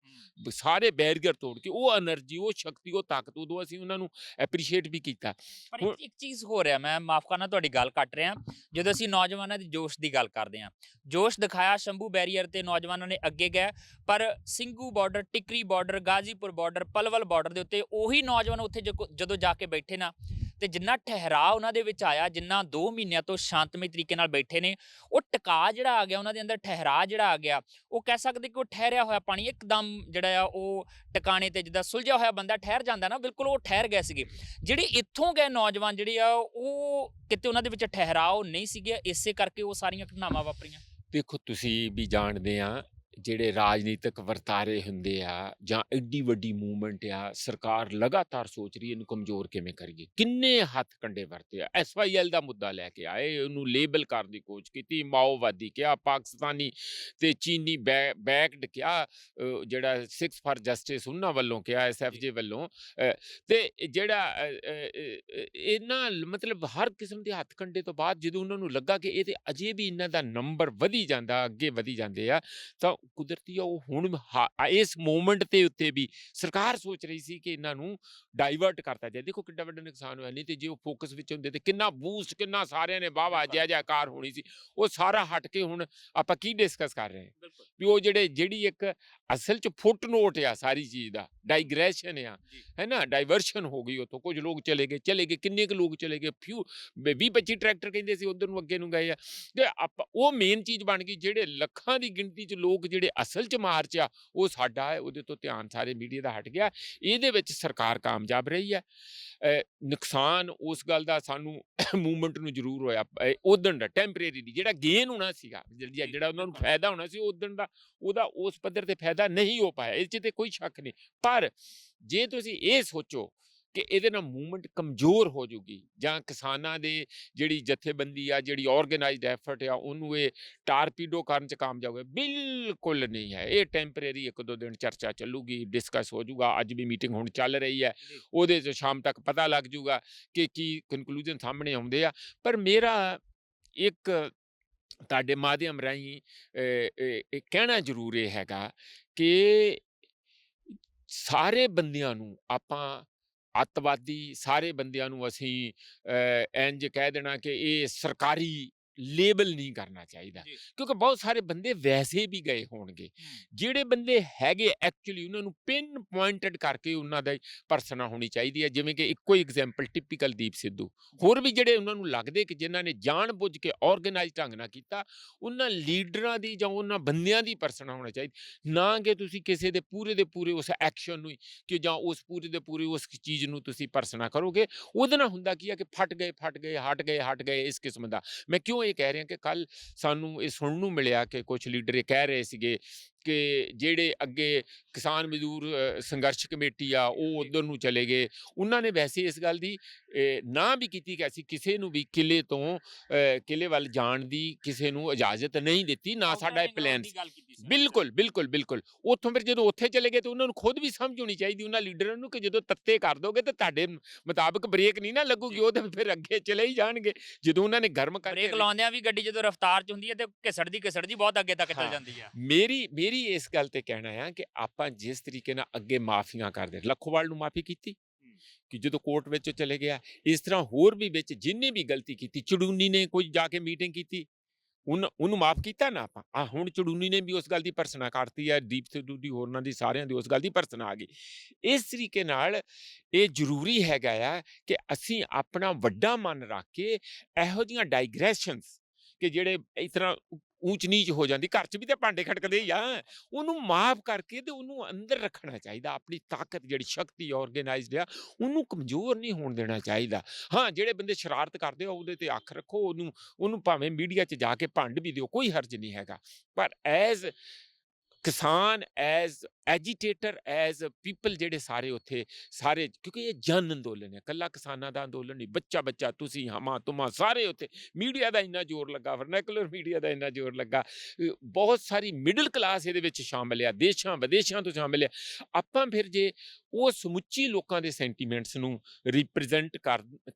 ਸਾਰੇ ਬੈਰੀਅਰ ਤੋੜ ਕੇ, ਉਹ એનર્ਜੀ, ਉਹ ਸ਼ਕਤੀ, ਉਹ ਤਾਕਤ, ਉਦੋਂ ਅਸੀਂ ਉਹਨਾਂ ਨੂੰ ਐਪਰੀਸ਼ੀਏਟ ਵੀ ਕੀਤਾ। ਪਰ ਇੱਕ ਚੀਜ਼ ਹੋ ਰਿਹਾ, ਮੈਂ ਮਾਫ ਕਰਨਾ ਤੁਹਾਡੀ ਗੱਲ ਕੱਟ ਰਿਹਾ, ਜਦੋਂ ਅਸੀਂ ਨੌਜਵਾਨਾਂ ਦੇ ਜੋਸ਼ ਦੀ ਗੱਲ ਕਰਦੇ ਹਾਂ, ਜੋਸ਼ ਦਿਖਾਇਆ ਸ਼ੰਭੂ ਬੈਰੀਅਰ ਤੇ, ਨੌਜਵਾਨਾਂ ਨੇ ਅੱਗੇ ਗਏ, ਪਰ Singhu border, Tikri border, Ghazipur border, Palwal border ਦੇ ਉੱਤੇ ਉਹੀ ਨੌਜਵਾਨ ਉੱਥੇ ਜਦੋਂ ਜਾ ਕੇ ਬੈਠੇ ਨਾ, ਤੇ ਜਿੰਨਾ ਠਹਿਰਾਅ ਉਹਨਾਂ ਦੇ ਵਿੱਚ ਆਇਆ, ਜਿੰਨਾ 2 ਮਹੀਨਿਆਂ ਤੋਂ ਸ਼ਾਂਤਮਈ ਤਰੀਕੇ ਨਾਲ ਬੈਠੇ ਨੇ, ਉਹ ਟਿਕਾ ਜਿਹੜਾ ਆ ਗਿਆ ਉਹਨਾਂ ਦੇ ਅੰਦਰ, ਠਹਿਰਾਅ ਜਿਹੜਾ ਆ ਗਿਆ, ਉਹ ਕਹਿ ਸਕਦੇ ਕਿ ਉਹ ਠਹਿਰਿਆ ਹੋਇਆ ਪਾਣੀ ਇੱਕਦਮ ਜਿਹੜਾ ਆ ਉਹ ਟਿਕਾਣੇ ਤੇ, ਜਿੱਦਾਂ ਸੁਲਝਿਆ ਹੋਇਆ ਬੰਦਾ ਠਹਿਰ ਜਾਂਦਾ ਨਾ, ਬਿਲਕੁਲ ਉਹ ਠਹਿਰ ਗਏ ਸੀਗੇ। ਜਿਹੜੇ ਇੱਥੋਂ ਗਏ ਨੌਜਵਾਨ ਜਿਹੜੇ ਆ, ਉਹ ਕਿਤੇ ਉਹਨਾਂ ਦੇ ਵਿੱਚ ਠਹਿਰਾਅ ਨਹੀਂ ਸੀਗੇ, ਇਸੇ ਕਰਕੇ ਉਹ ਸਾਰੀਆਂ ਘਟਨਾਵਾਂ ਵਾਪਰੀਆਂ। ਦੇਖੋ ਤੁਸੀਂ ਵੀ ਜਾਣਦੇ ਆ ਜਿਹੜੇ ਰਾਜਨੀਤਿਕ ਵਰਤਾਰੇ ਹੁੰਦੇ ਆ ਜਾਂ ਐਡੀ ਵੱਡੀ ਮੂਵਮੈਂਟ ਆ, ਸਰਕਾਰ ਲਗਾਤਾਰ ਸੋਚ ਰਹੀ ਹੈ ਇਹਨੂੰ ਕਮਜ਼ੋਰ ਕਿਵੇਂ ਕਰੀਏ। ਕਿੰਨੇ ਹੱਥ ਕੰਡੇ ਵਰਤੇ ਆ। SYL ਦਾ ਮੁੱਦਾ ਲੈ ਕੇ ਆਏ, ਉਹਨੂੰ ਲੇਬਲ ਕਰਨ ਦੀ ਕੋਸ਼ਿਸ਼ ਕੀਤੀ, ਮਾਓਵਾਦੀ ਕਿਹਾ, ਪਾਕਿਸਤਾਨੀ ਤੇ ਚੀਨੀ ਬੈਕਡ ਕਿਹਾ, ਜਿਹੜਾ 6 ਫਾਰ ਜਸਟਿਸ ਉਹਨਾਂ ਵੱਲੋਂ ਕਿਹਾ, SFJ ਵੱਲੋਂ, ਤੇ ਜਿਹੜਾ ਇਹਨਾਂ ਮਤਲਬ ਹਰ ਕਿਸਮ ਦੇ ਹੱਥ ਕੰਡੇ ਤੋਂ ਬਾਅਦ ਜਦੋਂ ਉਹਨਾਂ ਨੂੰ ਲੱਗਾ ਕਿ ਇਹ ਤੇ ਅਜੇ ਵੀ ਇਹਨਾਂ ਦਾ ਨੰਬਰ ਵਧੀ ਜਾਂਦਾ, ਅੱਗੇ ਵਧੀ ਜਾਂਦੇ ਆ, ਤਾਂ ਕੁਦਰਤੀ ਉਹ ਹੁਣ ਇਸ ਮੂਵਮੈਂਟ ਤੇ ਉੱਤੇ ਵੀ ਸਰਕਾਰ ਸੋਚ ਰਹੀ ਸੀ ਕਿ ਇਹਨਾਂ ਨੂੰ ਡਾਈਵਰਟ ਕਰਤਾ ਜਾਏ। ਦੇਖੋ ਕਿੰਨਾ ਵੱਡਾ ਨੁਕਸਾਨ ਹੋਇਆ, ਨਹੀਂ ਤੇ ਜੇ ਉਹ ਫੋਕਸ ਵਿੱਚ ਹੁੰਦੇ ਤੇ ਕਿੰਨਾ ਬੂਸਟ, ਕਿੰਨਾ ਸਾਰਿਆਂ ਨੇ ਵਾਹ ਵਾਹ ਜੈ ਜੈਕਾਰ ਹੋਣੀ ਸੀ। ਉਹ ਸਾਰਾ ਹਟ ਕੇ ਹੁਣ ਆਪਾਂ ਕੀ ਡਿਸਕਸ ਕਰ ਰਹੇ ਹਾਂ ਵੀ ਉਹ ਜਿਹੜੀ ਇੱਕ ਅਸਲ ਚ ਫੁੱਟ ਨੋਟ ਆ ਸਾਰੀ ਚੀਜ਼ ਦਾ, ਡਾਈਗਰੈਸ਼ਨ ਆ, ਹੈ ਨਾ, ਡਾਈਵਰਸ਼ਨ ਹੋ ਗਈ। ਉੱਥੋਂ ਕੁਝ ਲੋਕ ਚਲੇ ਗਏ, ਕਿੰਨੇ ਕੁ ਲੋਕ ਚਲੇ ਗਏ, 20-25 ਟਰੈਕਟਰ ਕਹਿੰਦੇ ਸੀ ਉਧਰ ਨੂੰ ਅੱਗੇ ਨੂੰ ਗਏ ਆ, ਤੇ ਆਪਾਂ ਉਹ ਮੇਨ ਚੀਜ਼ ਬਣ ਗਈ। ਜਿਹੜੇ ਲੱਖਾਂ ਦੀ ਗਿਣਤੀ ਚ ਲੋਕ ਜਿਹੜੇ ਅਸਲ ਚ ਮਾਰਚ ਆ, ਉਹ ਸਾਡਾ ਹੈ, ਉਹਦੇ ਤੋਂ ਧਿਆਨ ਸਾਰੇ ਮੀਡੀਆ ਦਾ ਹਟ ਗਿਆ। ਇਹਦੇ ਵਿੱਚ ਸਰਕਾਰ ਕਾਮਯਾਬ ਰਹੀ ਹੈ। ਨੁਕਸਾਨ ਉਸ ਗੱਲ ਦਾ ਸਾਨੂੰ ਮੂਵਮੈਂਟ ਨੂੰ ਜ਼ਰੂਰ ਹੋਇਆ, ਉਦਣ ਦਾ ਟੈਂਪਰੇਰੀ ਜਿਹੜਾ ਗੇਨ ਹੋਣਾ ਸੀਗਾ, ਜਿਹੜਾ ਉਹਨਾਂ ਨੂੰ ਫਾਇਦਾ ਹੋਣਾ ਸੀ ਉਦਣ ਦਾ, ਉਹਦਾ ਉਸ ਪੱਧਰ ਤੇ ਫਾਇਦਾ ਨਹੀਂ ਹੋ ਪਾਇਆ, ਇਹ 'ਚ ਤੇ ਕੋਈ ਸ਼ੱਕ ਨਹੀਂ। ਪਰ ਜੇ ਤੁਸੀਂ ਇਹ ਸੋਚੋ ਕਿ ਇਹਦੇ ਨਾਲ ਮੂਵਮੈਂਟ ਕਮਜ਼ੋਰ ਹੋ ਜੂਗੀ ਜਾਂ ਕਿਸਾਨਾਂ ਦੇ ਜਿਹੜੀ ਜਥੇਬੰਦੀ ਆ, ਜਿਹੜੀ ਆਰਗੇਨਾਈਜ਼ਡ ਐਫਰਟ ਆ, ਉਹਨੂੰ ਇਹ ਟਾਰਪੀਡੋ ਕਰਨ 'ਚ ਕਾਮਯਾਬ ਹੋਵੇ, ਬਿਲਕੁਲ ਨਹੀਂ ਹੈ। ਇਹ ਟੈਂਪਰੇਰੀ 1-2 ਦਿਨ ਚਰਚਾ ਚੱਲੂਗੀ, ਡਿਸਕਸ ਹੋ ਜੂਗਾ। ਅੱਜ ਵੀ ਮੀਟਿੰਗ ਹੁਣ ਚੱਲ ਰਹੀ ਹੈ, ਉਹਦੇ 'ਚ ਸ਼ਾਮ ਤੱਕ ਪਤਾ ਲੱਗ ਜੂਗਾ ਕਿ ਕੀ ਕਨਕਲੂਜਨ ਸਾਹਮਣੇ ਆਉਂਦੇ ਆ। ਪਰ ਮੇਰਾ ਇੱਕ ਤੁਹਾਡੇ ਮਾਧਿਅਮ ਰਾਹੀਂ ਇਹ ਕਹਿਣਾ ਜ਼ਰੂਰ ਇਹ ਹੈਗਾ ਕਿ ਸਾਰੇ ਬੰਦਿਆਂ ਨੂੰ ਆਪਾਂ ਅੱਤਵਾਦੀ, ਸਾਰੇ ਬੰਦਿਆਂ ਨੂੰ ਅਸੀਂ ਇੰਝ ਕਹਿ ਦੇਣਾ ਕਿ ਇਹ ਸਰਕਾਰੀ ਲੇਬਲ ਨਹੀਂ ਕਰਨਾ ਚਾਹੀਦਾ, ਕਿਉਂਕਿ ਬਹੁਤ ਸਾਰੇ ਬੰਦੇ ਵੈਸੇ ਵੀ ਗਏ ਹੋਣਗੇ। ਜਿਹੜੇ ਬੰਦੇ ਹੈਗੇ ਐਕਚੁਅਲੀ ਉਹਨਾਂ ਨੂੰ ਪਿਨ ਪੁਆਇੰਟਡ ਕਰਕੇ ਉਹਨਾਂ ਦਾ ਪਰਸਨਾ ਹੋਣੀ ਚਾਹੀਦੀ ਹੈ। ਜਿਵੇਂ ਕਿ ਇੱਕੋ ਹੀ ਐਗਜ਼ਾਮਪਲ ਟਿਪੀਕਲ ਦੀਪ ਸਿੱਧੂ, ਹੋਰ ਵੀ ਜਿਹੜੇ ਉਹਨਾਂ ਨੂੰ ਲੱਗਦੇ ਕਿ ਜਿਨ੍ਹਾਂ ਨੇ ਜਾਣ ਬੁੱਝ ਕੇ ਆਰਗੇਨਾਈਜ਼ ਢੰਗ ਨਾਲ ਕੀਤਾ, ਉਹਨਾਂ ਲੀਡਰਾਂ ਦੀ ਜਾਂ ਉਹਨਾਂ ਬੰਦਿਆਂ ਦੀ ਪਰਸਨਾ ਹੋਣਾ ਚਾਹੀਦੀ, ਨਾ ਕਿ ਤੁਸੀਂ ਕਿਸੇ ਦੇ ਪੂਰੇ ਉਸ ਐਕਸ਼ਨ ਨੂੰ ਕਿ ਜਾਂ ਉਸ ਪੂਰੇ ਦੇ ਪੂਰੇ ਉਸ ਚੀਜ਼ ਨੂੰ ਤੁਸੀਂ ਪਰਸਨਾ ਕਰੋਗੇ। ਉਹਦੇ ਨਾਲ ਹੁੰਦਾ ਕੀ ਹੈ ਕਿ ਫਟ ਗਏ, ਹਟ ਗਏ ਇਸ ਕਿਸਮ ਦਾ। ਮੈਂ ਕਿਉਂ ਇਹ ਕਹਿ ਰਿਹਾ ਕਿ ਕੱਲ ਸਾਨੂੰ ਇਹ ਸੁਣਨ ਨੂੰ ਮਿਲਿਆ ਕਿ ਕੁਝ ਲੀਡਰ ਇਹ ਕਹਿ ਰਹੇ ਸੀਗੇ ਕਿ ਜਿਹੜੇ ਅੱਗੇ ਕਿਸਾਨ ਮਜ਼ਦੂਰ ਸੰਘਰਸ਼ ਕਮੇਟੀ ਆ, ਉਹ ਉਧਰ ਨੂੰ ਚਲੇ ਗਏ। ਉਹਨਾਂ ਨੇ ਵੈਸੇ ਇਸ ਗੱਲ ਦੀ ਨਾ ਵੀ ਕੀਤੀ ਕਿ ਅਸੀਂ ਕਿਸੇ ਨੂੰ ਵੀ ਕਿਲੇ ਵੱਲ ਜਾਣ ਦੀ ਕਿਸੇ ਨੂੰ ਇਜਾਜ਼ਤ ਨਹੀਂ ਦਿੱਤੀ, ਨਾ ਸਾਡਾ ਇਹ ਪਲਾਨ। ਬਿਲਕੁਲ। ਉੱਥੋਂ ਫਿਰ ਜਦੋਂ ਉੱਥੇ ਚਲੇ ਗਏ ਤਾਂ ਉਹਨਾਂ ਨੂੰ ਖੁਦ ਵੀ ਸਮਝ ਹੋਣੀ ਚਾਹੀਦੀ ਉਹਨਾਂ ਲੀਡਰਾਂ ਨੂੰ ਕਿ ਜਦੋਂ ਤੱਤੇ ਕਰ ਦੋਗੇ ਤਾਂ ਤੁਹਾਡੇ ਮੁਤਾਬਕ ਬ੍ਰੇਕ ਨਹੀਂ ਨਾ ਲੱਗੂਗੀ, ਉਹ ਤਾਂ ਫਿਰ ਅੱਗੇ ਚਲੇ ਹੀ ਜਾਣਗੇ। ਜਦੋਂ ਉਹਨਾਂ ਨੇ ਗਰਮ ਕਰਕੇ ਬ੍ਰੇਕ ਲਾਉਂਦਿਆਂ ਵੀ ਗੱਡੀ ਜਦੋਂ ਰਫ਼ਤਾਰ 'ਚ ਹੁੰਦੀ ਹੈ ਤੇ ਘਿਸੜਦੀ ਬਹੁਤ ਅੱਗੇ ਤੱਕ ਚੱਲ ਜਾਂਦੀ ਆ। ਮੇਰੀ ਇਸ ਗੱਲ ਤੇ ਕਹਿਣਾ ਆ ਕਿ ਆਪਾਂ ਜਿਸ ਤਰੀਕੇ ਨਾਲ ਅੱਗੇ ਮਾਫੀਆਂ ਕਰਦੇ, ਲੱਖੋਵਾਲ ਨੂੰ ਮਾਫੀ ਕੀਤੀ ਕਿ ਜਦੋਂ ਕੋਰਟ ਵਿੱਚ ਚਲੇ ਗਿਆ, ਇਸ ਤਰ੍ਹਾਂ ਹੋਰ ਵੀ ਵਿੱਚ ਜਿੰਨੇ ਵੀ ਗਲਤੀ ਕੀਤੀ, ਚੜੂਨੀ ਨੇ ਕੋਈ ਜਾ ਕੇ ਮੀਟਿੰਗ ਕੀਤੀ, ਉਹਨੂੰ ਮਾਫ ਕੀਤਾ ਨਾ ਆਪਾਂ। ਹੁਣ ਚੜੂਨੀ ਨੇ ਵੀ ਉਸ ਗੱਲ ਦੀ ਭਰਸਨਾ ਕਰਤੀ ਹੈ, ਦੀਪ ਸਿੱਧੂ ਦੀ, ਹੋਰਨਾਂ ਦੀ, ਸਾਰਿਆਂ ਦੀ ਉਸ ਗੱਲ ਦੀ ਭਰਸਨਾ ਆ ਗਈ। ਇਸ ਤਰੀਕੇ ਨਾਲ ਇਹ ਜ਼ਰੂਰੀ ਹੈਗਾ ਆ ਕਿ ਅਸੀਂ ਆਪਣਾ ਵੱਡਾ ਮਨ ਰੱਖ ਕੇ ਇਹੋ ਜਿਹੀਆਂ ਡਾਈਗਰੈਸ਼ਨਸ ਕਿ ਜਿਹੜੇ ਇਸ ਤਰ੍ਹਾਂ ਊਚ ਨੀਚ ਹੋ ਜਾਂਦੀ, ਘਰ 'ਚ ਵੀ ਤਾਂ ਭਾਂਡੇ ਖੜਕਦੇ ਹੀ ਆ, ਉਹਨੂੰ ਮਾਫ ਕਰਕੇ ਤੇ ਉਹਨੂੰ ਅੰਦਰ ਰੱਖਣਾ ਚਾਹੀਦਾ। ਆਪਣੀ ਤਾਕਤ, ਜਿਹੜੀ ਸ਼ਕਤੀ ਆਰਗੇਨਾਈਜ਼ਡ ਆ, ਉਹਨੂੰ ਕਮਜ਼ੋਰ ਨਹੀਂ ਹੋਣ ਦੇਣਾ ਚਾਹੀਦਾ। ਹਾਂ, ਜਿਹੜੇ ਬੰਦੇ ਸ਼ਰਾਰਤ ਕਰਦੇ ਆ ਉਹਦੇ ਤੇ ਅੱਖ ਰੱਖੋ, ਉਹਨੂੰ ਭਾਵੇਂ ਮੀਡੀਆ 'ਚ ਜਾ ਕੇ ਭੰਡ ਵੀ ਦਿਓ, ਕੋਈ ਹਰਜ ਨਹੀਂ ਹੈਗਾ। ਪਰ ਐਜ਼ ਕਿਸਾਨ, ਐਜ਼ ਐਜੀਟੇਟਰ, ਐਜ਼ ਪੀਪਲ, ਜਿਹੜੇ ਸਾਰੇ ਉੱਥੇ ਸਾਰੇ, ਕਿਉਂਕਿ ਇਹ ਜਨ ਅੰਦੋਲਨ ਹੈ, ਇਕੱਲਾ ਕਿਸਾਨਾਂ ਦਾ ਅੰਦੋਲਨ ਨਹੀਂ। ਬੱਚਾ ਤੁਸੀਂ, ਹਮਾਂ ਤੁਮਾਂ, ਸਾਰੇ ਉੱਥੇ। ਮੀਡੀਆ ਦਾ ਇੰਨਾ ਜ਼ੋਰ ਲੱਗਾ, ਵਰਨੈਕੂਲਰ ਮੀਡੀਆ ਦਾ ਇੰਨਾ ਜ਼ੋਰ ਲੱਗਾ, ਬਹੁਤ ਸਾਰੀ ਮਿਡਲ ਕਲਾਸ ਇਹਦੇ ਵਿੱਚ ਸ਼ਾਮਿਲ ਆ, ਦੇਸ਼ਾਂ ਵਿਦੇਸ਼ਾਂ ਤੋਂ ਸ਼ਾਮਿਲ ਆ। ਆਪਾਂ ਫਿਰ ਜੇ ਉਹ ਸਮੁੱਚੀ ਲੋਕਾਂ ਦੇ ਸੈਂਟੀਮੈਂਟਸ ਨੂੰ ਰਿਪਰੈਜ਼ੈਂਟ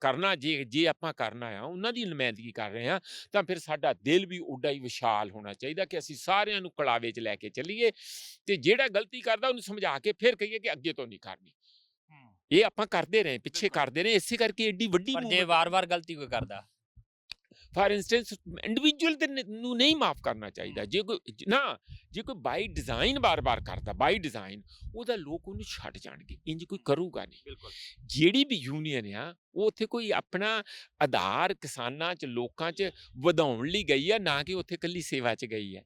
ਕਰਨਾ, ਜੇ ਆਪਾਂ ਕਰਨਾ ਆ, ਉਹਨਾਂ ਦੀ ਨੁਮਾਇੰਦਗੀ ਕਰ ਰਹੇ ਹਾਂ, ਤਾਂ ਫਿਰ ਸਾਡਾ ਦਿਲ ਵੀ ਉੱਡਾ ਹੀ ਵਿਸ਼ਾਲ ਹੋਣਾ ਚਾਹੀਦਾ ਕਿ ਅਸੀਂ ਸਾਰਿਆਂ ਨੂੰ ਕਲਾਵੇ 'ਚ ਲੈ ਕੇ ਚੱਲੀਏ ਤੇ ਜਿਹੜਾ ਗਲਤੀ ਕਰਦਾ ਉਹਨੂੰ ਸਮਝਾ ਕੇ ਫਿਰ ਕਹੀਏ ਕਿ ਅੱਗੇ ਤੋਂ ਨਹੀਂ ਕਰਨੀ। ਇਹ ਆਪਾਂ ਕਰਦੇ ਰਹੇ, ਪਿੱਛੇ ਕਰਦੇ ਰਹੇ, ਇਸੇ ਕਰਕੇ ਏਡੀ ਵੱਡੀ। ਪਰ ਜੇ ਵਾਰ-ਵਾਰ ਗਲਤੀ ਕੋਈ ਕਰਦਾ ਫਾਰ ਇੰਸਟੈਂਸ ਇੰਡੀਵਿਜੂਅਲ ਤੇ ਨੂੰ ਨਹੀਂ ਮਾਫ ਕਰਨਾ ਚਾਹੀਦਾ। ਜੇ ਕੋਈ ਬਾਈ ਡਿਜ਼ਾਈਨ ਬਾਰ-ਬਾਰ ਕਰਦਾ, ਬਾਈ ਡਿਜ਼ਾਈਨ, ਉਹਦਾ ਲੋਕ ਉਹਨੂੰ ਛੱਡ ਜਾਣਗੇ, ਇੰਜ ਕੋਈ ਕਰੂਗਾ ਨਹੀਂ। ਬਿਲਕੁਲ ਜਿਹੜੀ ਵੀ ਯੂਨੀਅਨ ਆ ਉਹ ਉੱਥੇ ਕੋਈ ਆਪਣਾ ਆਧਾਰ ਕਿਸਾਨਾਂ 'ਚ, ਲੋਕਾਂ 'ਚ ਵਧਾਉਣ ਲਈ ਗਈ ਆ, ਨਾ ਕਿ ਉੱਥੇ ਇਕੱਲੀ ਸੇਵਾ 'ਚ ਗਈ ਹੈ।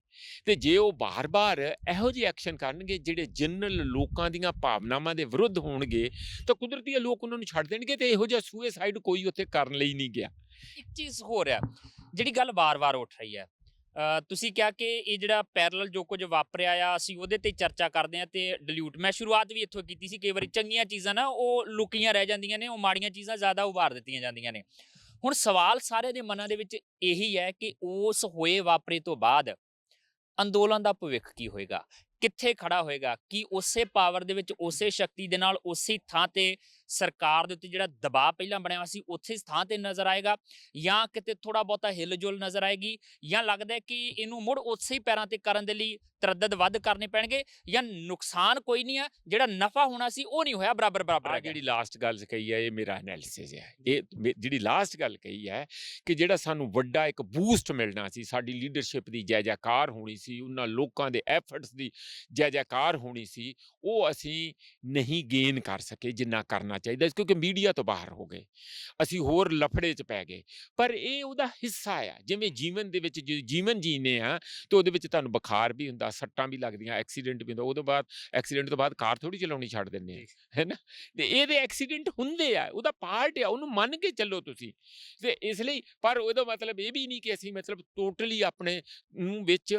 ਤੇ ਜੇ ਉਹ ਬਾਰ-ਬਾਰ ਇਹੋ ਜਿਹੇ ਐਕਸ਼ਨ ਕਰਨਗੇ ਜਿਹੜੇ ਜਨਰਲ ਲੋਕਾਂ ਦੀਆਂ ਭਾਵਨਾਵਾਂ ਦੇ ਵਿਰੁੱਧ ਹੋਣਗੇ, ਤਾਂ ਕੁਦਰਤੀ ਲੋਕ ਉਹਨਾਂ ਨੂੰ ਛੱਡ ਦੇਣਗੇ, ਤੇ ਇਹੋ ਜਿਹਾ ਸੁਸਾਈਡ ਕੋਈ ਉੱਥੇ ਕਰਨ ਲਈ ਨਹੀਂ ਗਿਆ। ਇੱਕ ਚੀਜ਼ ਹੋਰ ਹੈ ਜਿਹੜੀ ਗੱਲ ਵਾਰ-ਵਾਰ ਉੱਠ ਰਹੀ ਹੈ। ਤੁਸੀਂ ਕਿਹਾ ਕਿ ਇਹ ਜਿਹੜਾ ਪੈਰਲਲ ਜੋ ਕੁਝ ਵਾਪਰਿਆ ਆ ਅਸੀਂ ਉਹਦੇ ਤੇ ਚਰਚਾ ਕਰਦੇ ਹਾਂ ਤੇ ਡਿਲੀਊਟ, ਮੈਂ ਸ਼ੁਰੂਆਤ ਵੀ ਇੱਥੋਂ ਕੀਤੀ ਸੀ। ਕਈ ਵਾਰੀ ਚੰਗੀਆਂ ਚੀਜ਼ਾਂ ਨਾ ਉਹ ਲੁਕੀਆਂ ਰਹਿ ਜਾਂਦੀਆਂ ਨੇ, ਉਹ ਮਾੜੀਆਂ ਚੀਜ਼ਾਂ ਜ਼ਿਆਦਾ ਉਭਾਰ ਦਿੱਤੀਆਂ ਜਾਂਦੀਆਂ ਨੇ। ਹੁਣ ਸਵਾਲ ਸਾਰਿਆਂ ਦੇ ਮਨਾਂ ਦੇ ਵਿੱਚ ਇਹੀ ਹੈ ਕਿ ਉਸ ਹੋਏ ਵਾਪਰੇ ਤੋਂ ਬਾਅਦ ਅੰਦੋਲਨ ਦਾ ਭਵਿੱਖ ਕੀ ਹੋਏਗਾ, ਕਿੱਥੇ ਖੜਾ ਹੋਏਗਾ? ਕੀ ਉਸੇ ਪਾਵਰ ਦੇ ਵਿੱਚ, ਉਸੇ ਸ਼ਕਤੀ ਦੇ ਨਾਲ, ਉਸੇ ਥਾਂ ਤੇ ਸਰਕਾਰ ਦੇ ਉੱਤੇ ਜਿਹੜਾ ਦਬਾਅ ਪਹਿਲਾਂ ਬਣਿਆ ਹੋਇਆ ਸੀ ਉਸੇ ਥਾਂ ਤੇ ਨਜ਼ਰ ਆਏਗਾ, ਜਾਂ ਕਿਤੇ ਥੋੜਾ ਬਹੁਤਾ ਹਿਲਜੁਲ ਨਜ਼ਰ ਆਏਗੀ, ਜਾਂ ਲੱਗਦਾ ਹੈ ਕਿ ਇਹਨੂੰ ਮੁੜ ਉਸੇ ਹੀ ਪੈਰਾਂ ਤੇ ਕਰਨ ਦੇ ਲਈ ਤਰੱਦਦ ਵੱਧ ਕਰਨੇ ਪੈਣਗੇ, ਜਾਂ ਨੁਕਸਾਨ ਕੋਈ ਨਹੀਂ ਆ, ਜਿਹੜਾ ਨਫਾ ਹੋਣਾ ਸੀ ਉਹ ਨਹੀਂ ਹੋਇਆ, ਬਰਾਬਰ ਆਹ ਹੈ? ਜਿਹੜੀ ਲਾਸਟ ਗੱਲ ਕਹੀ ਹੈ, ਇਹ ਮੇਰਾ ਐਨਾਲਿਸਿਸ ਹੈ। ਇਹ ਜਿਹੜੀ ਲਾਸਟ ਗੱਲ ਕਹੀ ਹੈ ਕਿ ਜਿਹੜਾ ਸਾਨੂੰ ਵੱਡਾ ਇੱਕ ਬੂਸਟ ਮਿਲਣਾ ਸੀ, ਸਾਡੀ ਲੀਡਰਸ਼ਿਪ ਦੀ ਜੈ ਜੈਕਾਰ ਹੋਣੀ ਸੀ, ਉਹਨਾਂ ਲੋਕਾਂ ਦੇ ਐਫਰਟਸ ਦੀ ਜੈ ਜੈਕਾਰ ਹੋਣੀ ਸੀ, ਉਹ ਅਸੀਂ ਨਹੀਂ ਗੇਨ ਕਰ ਸਕੇ ਜਿੰਨਾ ਕਰਨਾ ਚਾਹੀਦਾ ਸੀ, ਕਿਉਂਕਿ ਮੀਡੀਆ ਤੋਂ ਬਾਹਰ ਹੋ ਗਏ, ਅਸੀਂ ਹੋਰ ਲਫੜੇ 'ਚ ਪੈ ਗਏ। ਪਰ ਇਹ ਉਹਦਾ ਹਿੱਸਾ ਆ। ਜਿਵੇਂ ਜੀਵਨ ਦੇ ਵਿੱਚ ਜੀਵਨ ਜੀਨੇ ਆ, ਤੇ ਉਹਦੇ ਵਿੱਚ ਤੁਹਾਨੂੰ ਬੁਖਾਰ ਵੀ ਹੁੰਦਾ, ਸੱਟਾਂ ਵੀ ਲੱਗਦੀਆਂ, ਐਕਸੀਡੈਂਟ ਵੀ ਹੁੰਦਾ। ਉਹਦੇ ਬਾਅਦ ਐਕਸੀਡੈਂਟ ਤੋਂ ਬਾਅਦ ਕਾਰ ਥੋੜੀ ਚਲਾਉਣੀ ਛੱਡ ਦਿੰਦੇ ਆ, ਹੈ ਨਾ? ਤੇ ਇਹਦੇ ਐਕਸੀਡੈਂਟ ਹੁੰਦੇ ਆ, ਉਹਦਾ ਪਾਰਟ ਆ, ਉਹਨੂੰ ਮੰਨ ਕੇ ਚੱਲੋ ਤੁਸੀਂ। ਤੇ ਇਸ ਲਈ, ਪਰ ਉਹਦਾ ਮਤਲਬ ਇਹ ਵੀ ਨਹੀਂ ਕਿ ਅਸੀਂ ਮਤਲਬ ਟੋਟਲੀ ਆਪਣੇ ਨੂੰ ਵਿੱਚ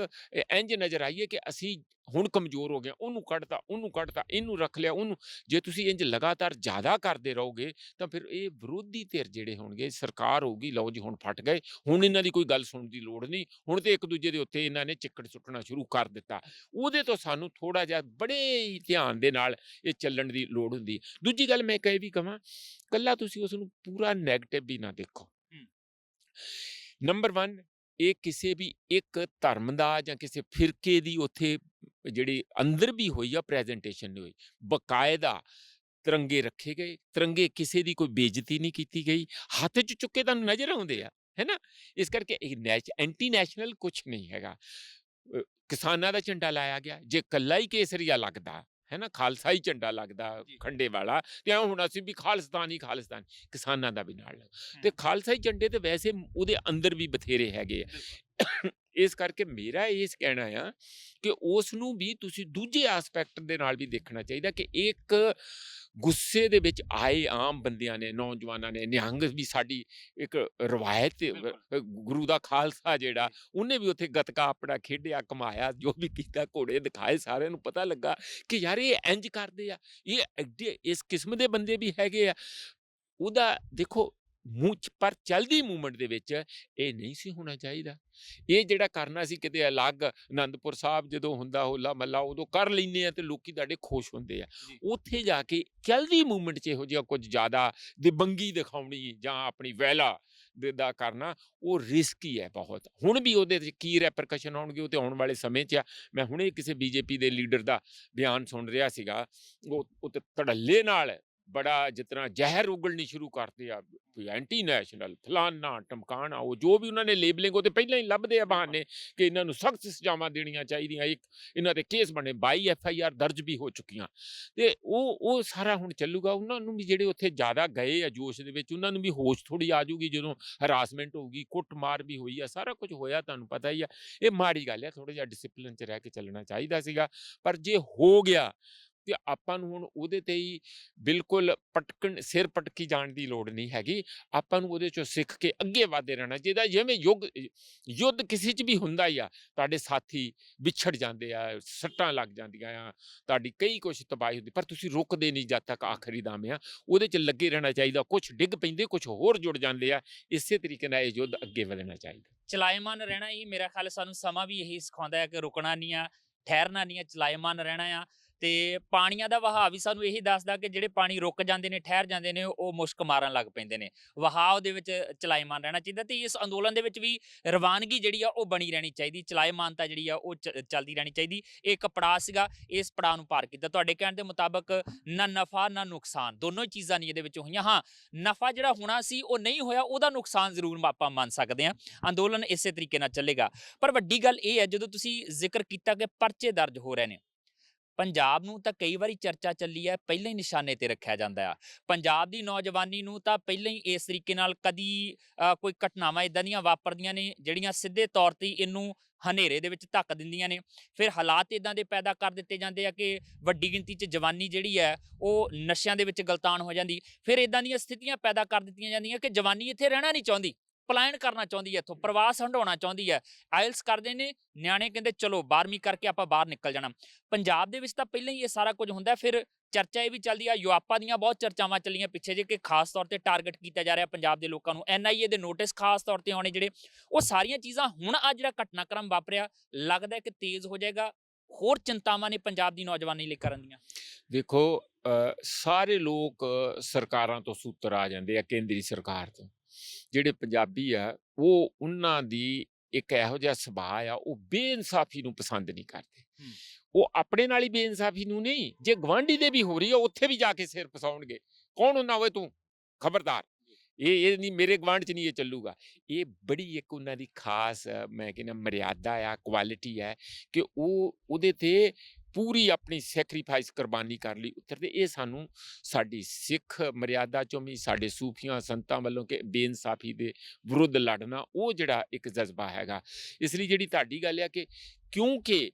ਇੰਝ ਨਜ਼ਰ ਆਈਏ ਕਿ ਅਸੀਂ ਹੁਣ ਕਮਜ਼ੋਰ ਹੋ ਗਏ, ਉਹਨੂੰ ਕੱਢਤਾ, ਇਹਨੂੰ ਰੱਖ ਲਿਆ, ਉਹਨੂੰ। ਜੇ ਤੁਸੀਂ ਇੰਝ ਲਗਾਤਾਰ ਜ਼ਿਆਦਾ ਕਰਦੇ ਰਹੋਗੇ ਤਾਂ ਫਿਰ ਇਹ ਵਿਰੋਧੀ ਧਿਰ ਜਿਹੜੇ ਹੋਣਗੇ, ਸਰਕਾਰ ਹੋਊਗੀ, ਲਓ ਜੀ ਹੁਣ ਫਟ ਗਏ, ਹੁਣ ਇਹਨਾਂ ਦੀ ਕੋਈ ਗੱਲ ਸੁਣਨ ਦੀ ਲੋੜ ਨਹੀਂ, ਹੁਣ ਤੇ ਇੱਕ ਦੂਜੇ ਦੇ ਉੱਤੇ ਇਹਨਾਂ ਨੇ ਚਿੱਕੜ ਸੁੱਟਣਾ ਸ਼ੁਰੂ ਕਰ ਦਿੱਤਾ। ਉਹਦੇ ਤੋਂ ਸਾਨੂੰ ਥੋੜਾ ਜਿਹਾ ਬੜੇ ਹੀ ਧਿਆਨ ਦੇ ਨਾਲ ਇਹ ਚੱਲਣ ਦੀ ਲੋੜ ਹੁੰਦੀ। ਦੂਜੀ ਗੱਲ ਮੈਂ ਇਹ ਵੀ ਕਹਾਂ, ਕੱਲਾ ਤੁਸੀਂ ਉਸ ਨੂੰ ਪੂਰਾ ਨੈਗੇਟਿਵ ਵੀ ਨਾ ਦੇਖੋ। ਨੰਬਰ 1, ਇਹ ਕਿਸੇ ਵੀ ਇੱਕ ਧਰਮ ਦਾ ਜਾਂ ਕਿਸੇ ਫਿਰਕੇ ਦੀ ਉੱਥੇ ਜਿਹੜੀ ਅੰਦਰ ਵੀ ਹੋਈ ਆ ਪ੍ਰੈਜੈਂਟੇਸ਼ਨ ਨਹੀਂ ਹੋਈ। ਬਕਾਇਦਾ ਤਿਰੰਗੇ ਰੱਖੇ ਗਏ, ਤਿਰੰਗੇ ਕਿਸੇ ਦੀ ਕੋਈ ਬੇਇੱਜ਼ਤੀ ਨਹੀਂ ਕੀਤੀ ਗਈ, ਹੱਥ 'ਚ ਚੁੱਕੇ ਤੁਹਾਨੂੰ ਨਜ਼ਰ ਆਉਂਦੇ ਆ, ਹੈ ਨਾ? ਇਸ ਕਰਕੇ ਇਹ ਐਂਟੀ ਨੈਸ਼ਨਲ ਕੁਛ ਨਹੀਂ ਹੈਗਾ। ਕਿਸਾਨਾਂ ਦਾ ਝੰਡਾ ਲਾਇਆ ਗਿਆ, ਜੇ ਕੱਲਾ ਹੀ ਕੇਸਰੀਆ ਲੱਗਦਾ, ਹੈ ਨਾ, ਖਾਲਸਾ ਹੀ ਝੰਡਾ ਲੱਗਦਾ ਖੰਡੇ ਵਾਲਾ, ਤੇ ਐਂ ਹੁਣ ਅਸੀਂ ਵੀ ਖਾਲਿਸਤਾਨ, ਕਿਸਾਨਾਂ ਦਾ ਵੀ ਨਾਲ। ਤੇ ਖਾਲਸਾ ਹੀ ਝੰਡੇ ਤੇ ਵੈਸੇ ਉਹਦੇ ਅੰਦਰ ਵੀ ਬਥੇਰੇ ਹੈਗੇ ਆ। ਇਸ ਕਰਕੇ ਮੇਰਾ ਇਹ ਕਹਿਣਾ ਆ ਕਿ ਉਸ ਨੂੰ ਵੀ ਤੁਸੀਂ ਦੂਜੇ ਐਸਪੈਕਟ ਦੇ ਨਾਲ ਵੀ ਦੇਖਣਾ ਚਾਹੀਦਾ ਕਿ ਇੱਕ ਗੁੱਸੇ ਦੇ ਵਿੱਚ ਆਏ ਆਮ ਬੰਦਿਆਂ ਨੇ, ਨੌਜਵਾਨਾਂ ਨੇ, ਨਿਹੰਗ ਵੀ ਸਾਡੀ ਇੱਕ ਰਵਾਇਤ, ਗੁਰੂ ਦਾ ਖਾਲਸਾ ਜਿਹੜਾ, ਉਹਨੇ ਵੀ ਉੱਥੇ ਗੱਤਕਾ ਆਪਣਾ ਖੇਡਿਆ, ਕਮਾਇਆ, ਜੋ ਵੀ ਕੀਤਾ, ਘੋੜੇ ਦਿਖਾਏ, ਸਾਰਿਆਂ ਨੂੰ ਪਤਾ ਲੱਗਾ ਕਿ ਯਾਰ ਇਹ ਇੰਝ ਕਰਦੇ ਆ, ਇਹ ਐਡੇ ਇਸ ਕਿਸਮ ਦੇ ਬੰਦੇ ਵੀ ਹੈਗੇ ਆ। ਉਹਦਾ ਦੇਖੋ ਮੂੰਹ 'ਚ, ਪਰ ਚੱਲਦੀ ਮੂਵਮੈਂਟ ਦੇ ਵਿੱਚ ਇਹ ਨਹੀਂ ਸੀ ਹੋਣਾ ਚਾਹੀਦਾ। ਇਹ ਜਿਹੜਾ ਕਰਨਾ ਸੀ ਕਿਤੇ ਅਲੱਗ, ਆਨੰਦਪੁਰ ਸਾਹਿਬ ਜਦੋਂ ਹੁੰਦਾ ਹੋਲਾ ਮਹੱਲਾ, ਉਦੋਂ ਕਰ ਲੈਂਦੇ ਆ ਤੇ ਲੋਕੀ ਤੁਹਾਡੇ ਖੁਸ਼ ਹੁੰਦੇ ਆ। ਉੱਥੇ ਜਾ ਕੇ ਚੱਲਦੀ ਮੂਵਮੈਂਟ 'ਚ ਇਹੋ ਜਿਹਾ ਕੁਝ ਜ਼ਿਆਦਾ ਦਬੰਗੀ ਦਿਖਾਉਣੀ ਜਾਂ ਆਪਣੀ ਵੈਲਾ ਦਾ ਕਰਨਾ, ਉਹ ਰਿਸਕੀ ਹੈ ਬਹੁਤ। ਹੁਣ ਵੀ ਉਹਦੇ 'ਚ ਕੀ ਰੈਪਰਕਸ਼ਨ ਆਉਣਗੇ ਉਹ ਤੇ ਆਉਣ ਵਾਲੇ ਸਮੇਂ 'ਚ ਆ। ਮੈਂ ਹੁਣੇ ਕਿਸੇ ਬੀਜੇਪੀ ਦੇ ਲੀਡਰ ਦਾ ਬਿਆਨ ਸੁਣ ਰਿਹਾ ਸੀਗਾ, ਉਹ ਤੇ ਧੜੱਲੇ ਨਾਲ ਬੜਾ ਜਿਸ ਤਰ੍ਹਾਂ ਜ਼ਹਿਰ ਉਗਲਣੀ ਸ਼ੁਰੂ ਕਰਦੇ ਆ, ਕੋਈ ਐਂਟੀ ਨੈਸ਼ਨਲ, ਫਲਾਨਾ ਟਮਕਾਣਾ, ਉਹ ਜੋ ਵੀ ਉਹਨਾਂ ਨੇ ਲੇਬਲਿੰਗ, ਉਹ ਤੇ ਪਹਿਲਾਂ ਹੀ ਲੱਭਦੇ ਆ ਬਹਾਨੇ ਕਿ ਇਹਨਾਂ ਨੂੰ ਸਖਤ ਸਜ਼ਾਵਾਂ ਦੇਣੀਆਂ ਚਾਹੀਦੀਆਂ। ਇੱਕ ਇਹਨਾਂ ਦੇ ਕੇਸ ਬਣੇ, 22 FIR ਦਰਜ ਵੀ ਹੋ ਚੁੱਕੀਆਂ, ਤੇ ਉਹ ਸਾਰਾ ਹੁਣ ਚੱਲੂਗਾ। ਉਹਨਾਂ ਨੂੰ ਵੀ ਜਿਹੜੇ ਉੱਥੇ ਜ਼ਿਆਦਾ ਗਏ ਆ ਜੋਸ਼ ਦੇ ਵਿੱਚ, ਉਹਨਾਂ ਨੂੰ ਵੀ ਹੋਸ਼ ਥੋੜੀ ਆ ਜਾਊਗੀ ਜਦੋਂ ਹਰਾਸਮੈਂਟ ਹੋਊਗੀ, ਕੁੱਟਮਾਰ ਵੀ ਹੋਈ ਆ, ਸਾਰਾ ਕੁਝ ਹੋਇਆ, ਤੁਹਾਨੂੰ ਪਤਾ ਹੀ ਆ। ਇਹ ਮਾੜੀ ਗੱਲ ਆ, ਥੋੜਾ ਜਿਹਾ ਡਿਸਿਪਲਿਨ 'ਚ ਰਹਿ ਕੇ ਚੱਲਣਾ ਚਾਹੀਦਾ ਸੀਗਾ। ਪਰ ਜੇ ਹੋ ਗਿਆ ਤੇ ਆਪਾਂ ਨੂੰ ਹੁਣ ਉਹਦੇ ਤੇ ਹੀ ਬਿਲਕੁਲ ਸਿਰ ਪਟਕੀ ਜਾਣ ਦੀ ਲੋੜ ਨਹੀਂ ਹੈਗੀ। ਆਪਾਂ ਨੂੰ ਉਹਦੇ 'ਚੋਂ ਸਿੱਖ ਕੇ ਅੱਗੇ ਵਧਦੇ ਰਹਿਣਾ ਚਾਹੀਦਾ। ਜਿਵੇਂ ਯੁੱਧ ਕਿਸੇ 'ਚ ਵੀ ਹੁੰਦਾ ਹੀ ਆ, ਤੁਹਾਡੇ ਸਾਥੀ ਵਿਛੜ ਜਾਂਦੇ ਆ, ਸੱਟਾਂ ਲੱਗ ਜਾਂਦੀਆਂ ਆ, ਤੁਹਾਡੀ ਕਈ ਕੁਛ ਤਬਾਹੀ ਹੁੰਦੀ, ਪਰ ਤੁਸੀਂ ਰੁਕਦੇ ਨਹੀਂ ਜਦ ਤੱਕ ਆਖਰੀ ਦਮ ਆ। ਉਹਦੇ 'ਚ ਲੱਗੇ ਰਹਿਣਾ ਚਾਹੀਦਾ। ਕੁਛ ਡਿੱਗ ਪੈਂਦੇ, ਕੁਛ ਹੋਰ ਜੁੜ ਜਾਂਦੇ ਆ। ਇਸੇ ਤਰੀਕੇ ਨਾਲ ਇਹ ਯੁੱਧ ਅੱਗੇ ਵਧਣਾ ਚਾਹੀਦਾ। ਚਲਾਇਮਾਨ ਰਹਿਣਾ ਹੀ ਮੇਰਾ ਖਿਆਲ ਸਾਨੂੰ ਸਮਾਂ ਵੀ ਇਹੀ ਸਿਖਾਉਂਦਾ ਹੈ ਕਿ ਰੁਕਣਾ ਨਹੀਂ ਆ, ਠਹਿਰਨਾ ਨਹੀਂ ਆ, ਚਲਾਇਮਾਨ ਰਹਿਣਾ ਆ। ਤੇ ਪਾਣੀਆਂ ਦਾ ਵਹਾਅ ਵੀ ਸਾਨੂੰ ਇਹੀ ਦੱਸਦਾ ਕਿ ਜਿਹੜੇ ਪਾਣੀ ਰੁਕ ਜਾਂਦੇ ਨੇ, ਠਹਿਰ ਜਾਂਦੇ ਨੇ, ਉਹ ਮੁਸ਼ਕ ਮਾਰਨ ਲੱਗ ਪੈਂਦੇ ਨੇ। ਵਹਾਅ ਦੇ ਵਿੱਚ ਚਲਾਇਮਾਨ ਰਹਿਣਾ ਚਾਹੀਦਾ ਤੇ ਇਸ ਅੰਦੋਲਨ ਦੇ ਵਿੱਚ ਵੀ ਰਵਾਨਗੀ ਜਿਹੜੀ ਆ ਉਹ ਬਣੀ ਰਹਿਣੀ ਚਾਹੀਦੀ, ਚਲਾਇਮਾਨਤਾ ਜਿਹੜੀ ਆ ਉਹ ਚੱਲਦੀ ਰਹਿਣੀ ਚਾਹੀਦੀ। ਇਹ ਇੱਕ ਪੜਾਅ ਸੀਗਾ, ਇਸ ਪੜਾਅ ਨੂੰ ਪਾਰ ਕੀਤਾ। ਤੁਹਾਡੇ ਕਹਿਣ ਦੇ ਮੁਤਾਬਕ ਨਾ ਨਫਾ ਨਾ ਨੁਕਸਾਨ, ਦੋਨੋਂ ਹੀ ਚੀਜ਼ਾਂ ਨਹੀਂ ਇਹਦੇ ਵਿੱਚ ਹੋਈਆਂ। ਹਾਂ, ਨਫਾ ਜਿਹੜਾ ਹੋਣਾ ਸੀ ਉਹ ਨਹੀਂ ਹੋਇਆ, ਉਹਦਾ ਨੁਕਸਾਨ ਜ਼ਰੂਰ ਆਪਾਂ ਮੰਨ ਸਕਦੇ ਹਾਂ। ਅੰਦੋਲਨ ਇਸੇ ਤਰੀਕੇ ਨਾਲ ਚੱਲੇਗਾ। ਪਰ ਵੱਡੀ ਗੱਲ ਇਹ ਹੈ, ਜਦੋਂ ਤੁਸੀਂ ਜ਼ਿਕਰ ਕੀਤਾ ਕਿ ਪਰਚੇ ਦਰਜ ਹੋ ਰਹੇ ਨੇ, ਪੰਜਾਬ ਨੂੰ ਤਾਂ ਕਈ ਵਾਰੀ ਚਰਚਾ ਚੱਲੀ ਹੈ, ਪਹਿਲਾਂ ਹੀ ਨਿਸ਼ਾਨੇ ਤੇ ਰੱਖਿਆ ਜਾਂਦਾ ਆ। ਪੰਜਾਬ ਦੀ ਨੌਜਵਾਨੀ ਨੂੰ ਤਾਂ ਪਹਿਲਾਂ ਹੀ ਇਸ ਤਰੀਕੇ ਨਾਲ ਕਦੀ ਕੋਈ ਘਟਨਾਵਾਂ ਇਦਾਂ ਦੀਆਂ ਵਾਪਰਦੀਆਂ ਨੇ ਜਿਹੜੀਆਂ ਸਿੱਧੇ ਤੌਰ ਤੇ ਇਹਨੂੰ ਹਨੇਰੇ ਦੇ ਵਿੱਚ ਧੱਕ ਦਿੰਦੀਆਂ ਨੇ। ਫਿਰ ਹਾਲਾਤ ਇਦਾਂ ਦੇ ਪੈਦਾ ਕਰ ਦਿੱਤੇ ਜਾਂਦੇ ਆ ਕਿ ਵੱਡੀ ਗਿਣਤੀ 'ਚ ਜਵਾਨੀ ਜਿਹੜੀ ਹੈ ਉਹ ਨਸ਼ਿਆਂ ਦੇ ਵਿੱਚ ਗਲਤਾਨ ਹੋ ਜਾਂਦੀ। ਫਿਰ ਇਦਾਂ ਦੀਆਂ ਸਥਿਤੀਆਂ ਪੈਦਾ ਕਰ ਦਿੱਤੀਆਂ ਜਾਂਦੀਆਂ ਕਿ ਜਵਾਨੀ ਇੱਥੇ ਰਹਿਣਾ ਨਹੀਂ ਚਾਹੁੰਦੀ, ਪਲਾਇਨ ਕਰਨਾ ਚਾਹੁੰਦੀ ਹੈ, ਇੱਥੋਂ ਪ੍ਰਵਾਸ ਹੰਢਾਉਣਾ ਚਾਹੁੰਦੀ ਹੈ। ਆਇਲਸ ਕਰਦੇ ਨੇ ਨਿਆਣੇ, ਕਹਿੰਦੇ ਚਲੋ 12ਵੀਂ ਕਰਕੇ ਆਪਾਂ ਬਾਹਰ ਨਿਕਲ ਜਾਣਾ। ਪੰਜਾਬ ਦੇ ਵਿੱਚ ਤਾਂ ਪਹਿਲਾਂ ਹੀ ਇਹ ਸਾਰਾ ਕੁਝ ਹੁੰਦਾ। ਫਿਰ ਚਰਚਾ ਇਹ ਵੀ ਚੱਲਦੀ ਆ, ਯੂਆਪਾ ਦੀਆਂ ਬਹੁਤ ਚਰਚਾਵਾਂ ਚੱਲੀਆਂ ਪਿੱਛੇ ਜੇ ਕਿ ਖਾਸ ਤੌਰ ਤੇ ਟਾਰਗੇਟ ਕੀਤਾ ਜਾ ਰਿਹਾ ਪੰਜਾਬ ਦੇ ਲੋਕਾਂ ਨੂੰ, ਐਨਆਈਏ ਦੇ ਨੋਟਿਸ ਖਾਸ ਤੌਰ ਤੇ ਆਉਣੇ ਜਿਹੜੇ, ਉਹ ਸਾਰੀਆਂ ਚੀਜ਼ਾਂ ਹੁਣ ਆ ਜਿਹੜਾ ਘਟਨਾਕ੍ਰਮ ਵਾਪਰਿਆ ਲੱਗਦਾ ਕਿ ਤੇਜ਼ ਹੋ ਜਾਏਗਾ। ਹੋਰ ਚਿੰਤਾਵਾਂ ਨੇ ਪੰਜਾਬ ਦੀ ਨੌਜਵਾਨੀ ਲਈ ਕਰਨ ਦੀਆਂ। ਦੇਖੋ, ਸਾਰੇ ਲੋਕ ਸਰਕਾਰਾਂ ਤੋਂ ਸੂਤਰ ਆ ਜਾਂਦੇ ਆ, ਕੇਂਦਰੀ ਸਰਕਾਰ ਤੋਂ। ਜਿਹੜੇ ਪੰਜਾਬੀ ਆ ਉਹ ਉਹਨਾਂ ਦੀ ਇੱਕ ਇਹੋ ਜਿਹਾ ਸੁਭਾਅ ਆ, ਉਹ ਬੇਇਨਸਾਫੀ ਨੂੰ ਪਸੰਦ ਨਹੀਂ ਕਰਦੇ। ਉਹ ਆਪਣੇ ਨਾਲ ਹੀ ਬੇਇਨਸਾਫੀ ਨੂੰ ਨਹੀਂ, ਜੇ ਗਵਾਂਢੀ ਦੇ ਵੀ ਹੋ ਰਹੀ ਆ ਉੱਥੇ ਵੀ ਜਾ ਕੇ ਸਿਰ ਫਸਾਉਣਗੇ। ਕੌਣ ਹੁੰਦਾ ਹੋਵੇ ਤੂੰ, ਖਬਰਦਾਰ, ਇਹ ਨਹੀਂ, ਮੇਰੇ ਗਵਾਂਢ 'ਚ ਨਹੀਂ ਇਹ ਚੱਲੂਗਾ। ਇਹ ਬੜੀ ਇੱਕ ਉਹਨਾਂ ਦੀ ਖਾਸ, ਮੈਂ ਕਹਿੰਦਾ ਮਰਿਆਦਾ ਆ, ਕੁਆਲਿਟੀ ਹੈ ਕਿ ਉਹ ਉਹਦੇ ਤੇ ਪੂਰੀ ਆਪਣੀ ਸੈਕਰੀਫਾਈਸ ਕੁਰਬਾਨੀ ਕਰ ਲਈ ਉਤਰਦੇ। ਇਹ ਸਾਨੂੰ ਸਾਡੀ ਸਿੱਖ ਮਰਿਆਦਾ 'ਚੋਂ ਵੀ, ਸਾਡੇ ਸੂਫੀਆਂ ਸੰਤਾਂ ਵੱਲੋਂ ਕਿ ਬੇਇਨਸਾਫੀ ਦੇ ਵਿਰੁੱਧ ਲੜਨਾ, ਉਹ ਜਿਹੜਾ ਇੱਕ ਜਜ਼ਬਾ ਹੈਗਾ। ਇਸ ਲਈ ਜਿਹੜੀ ਤੁਹਾਡੀ ਗੱਲ ਆ ਕਿ ਕਿਉਂਕਿ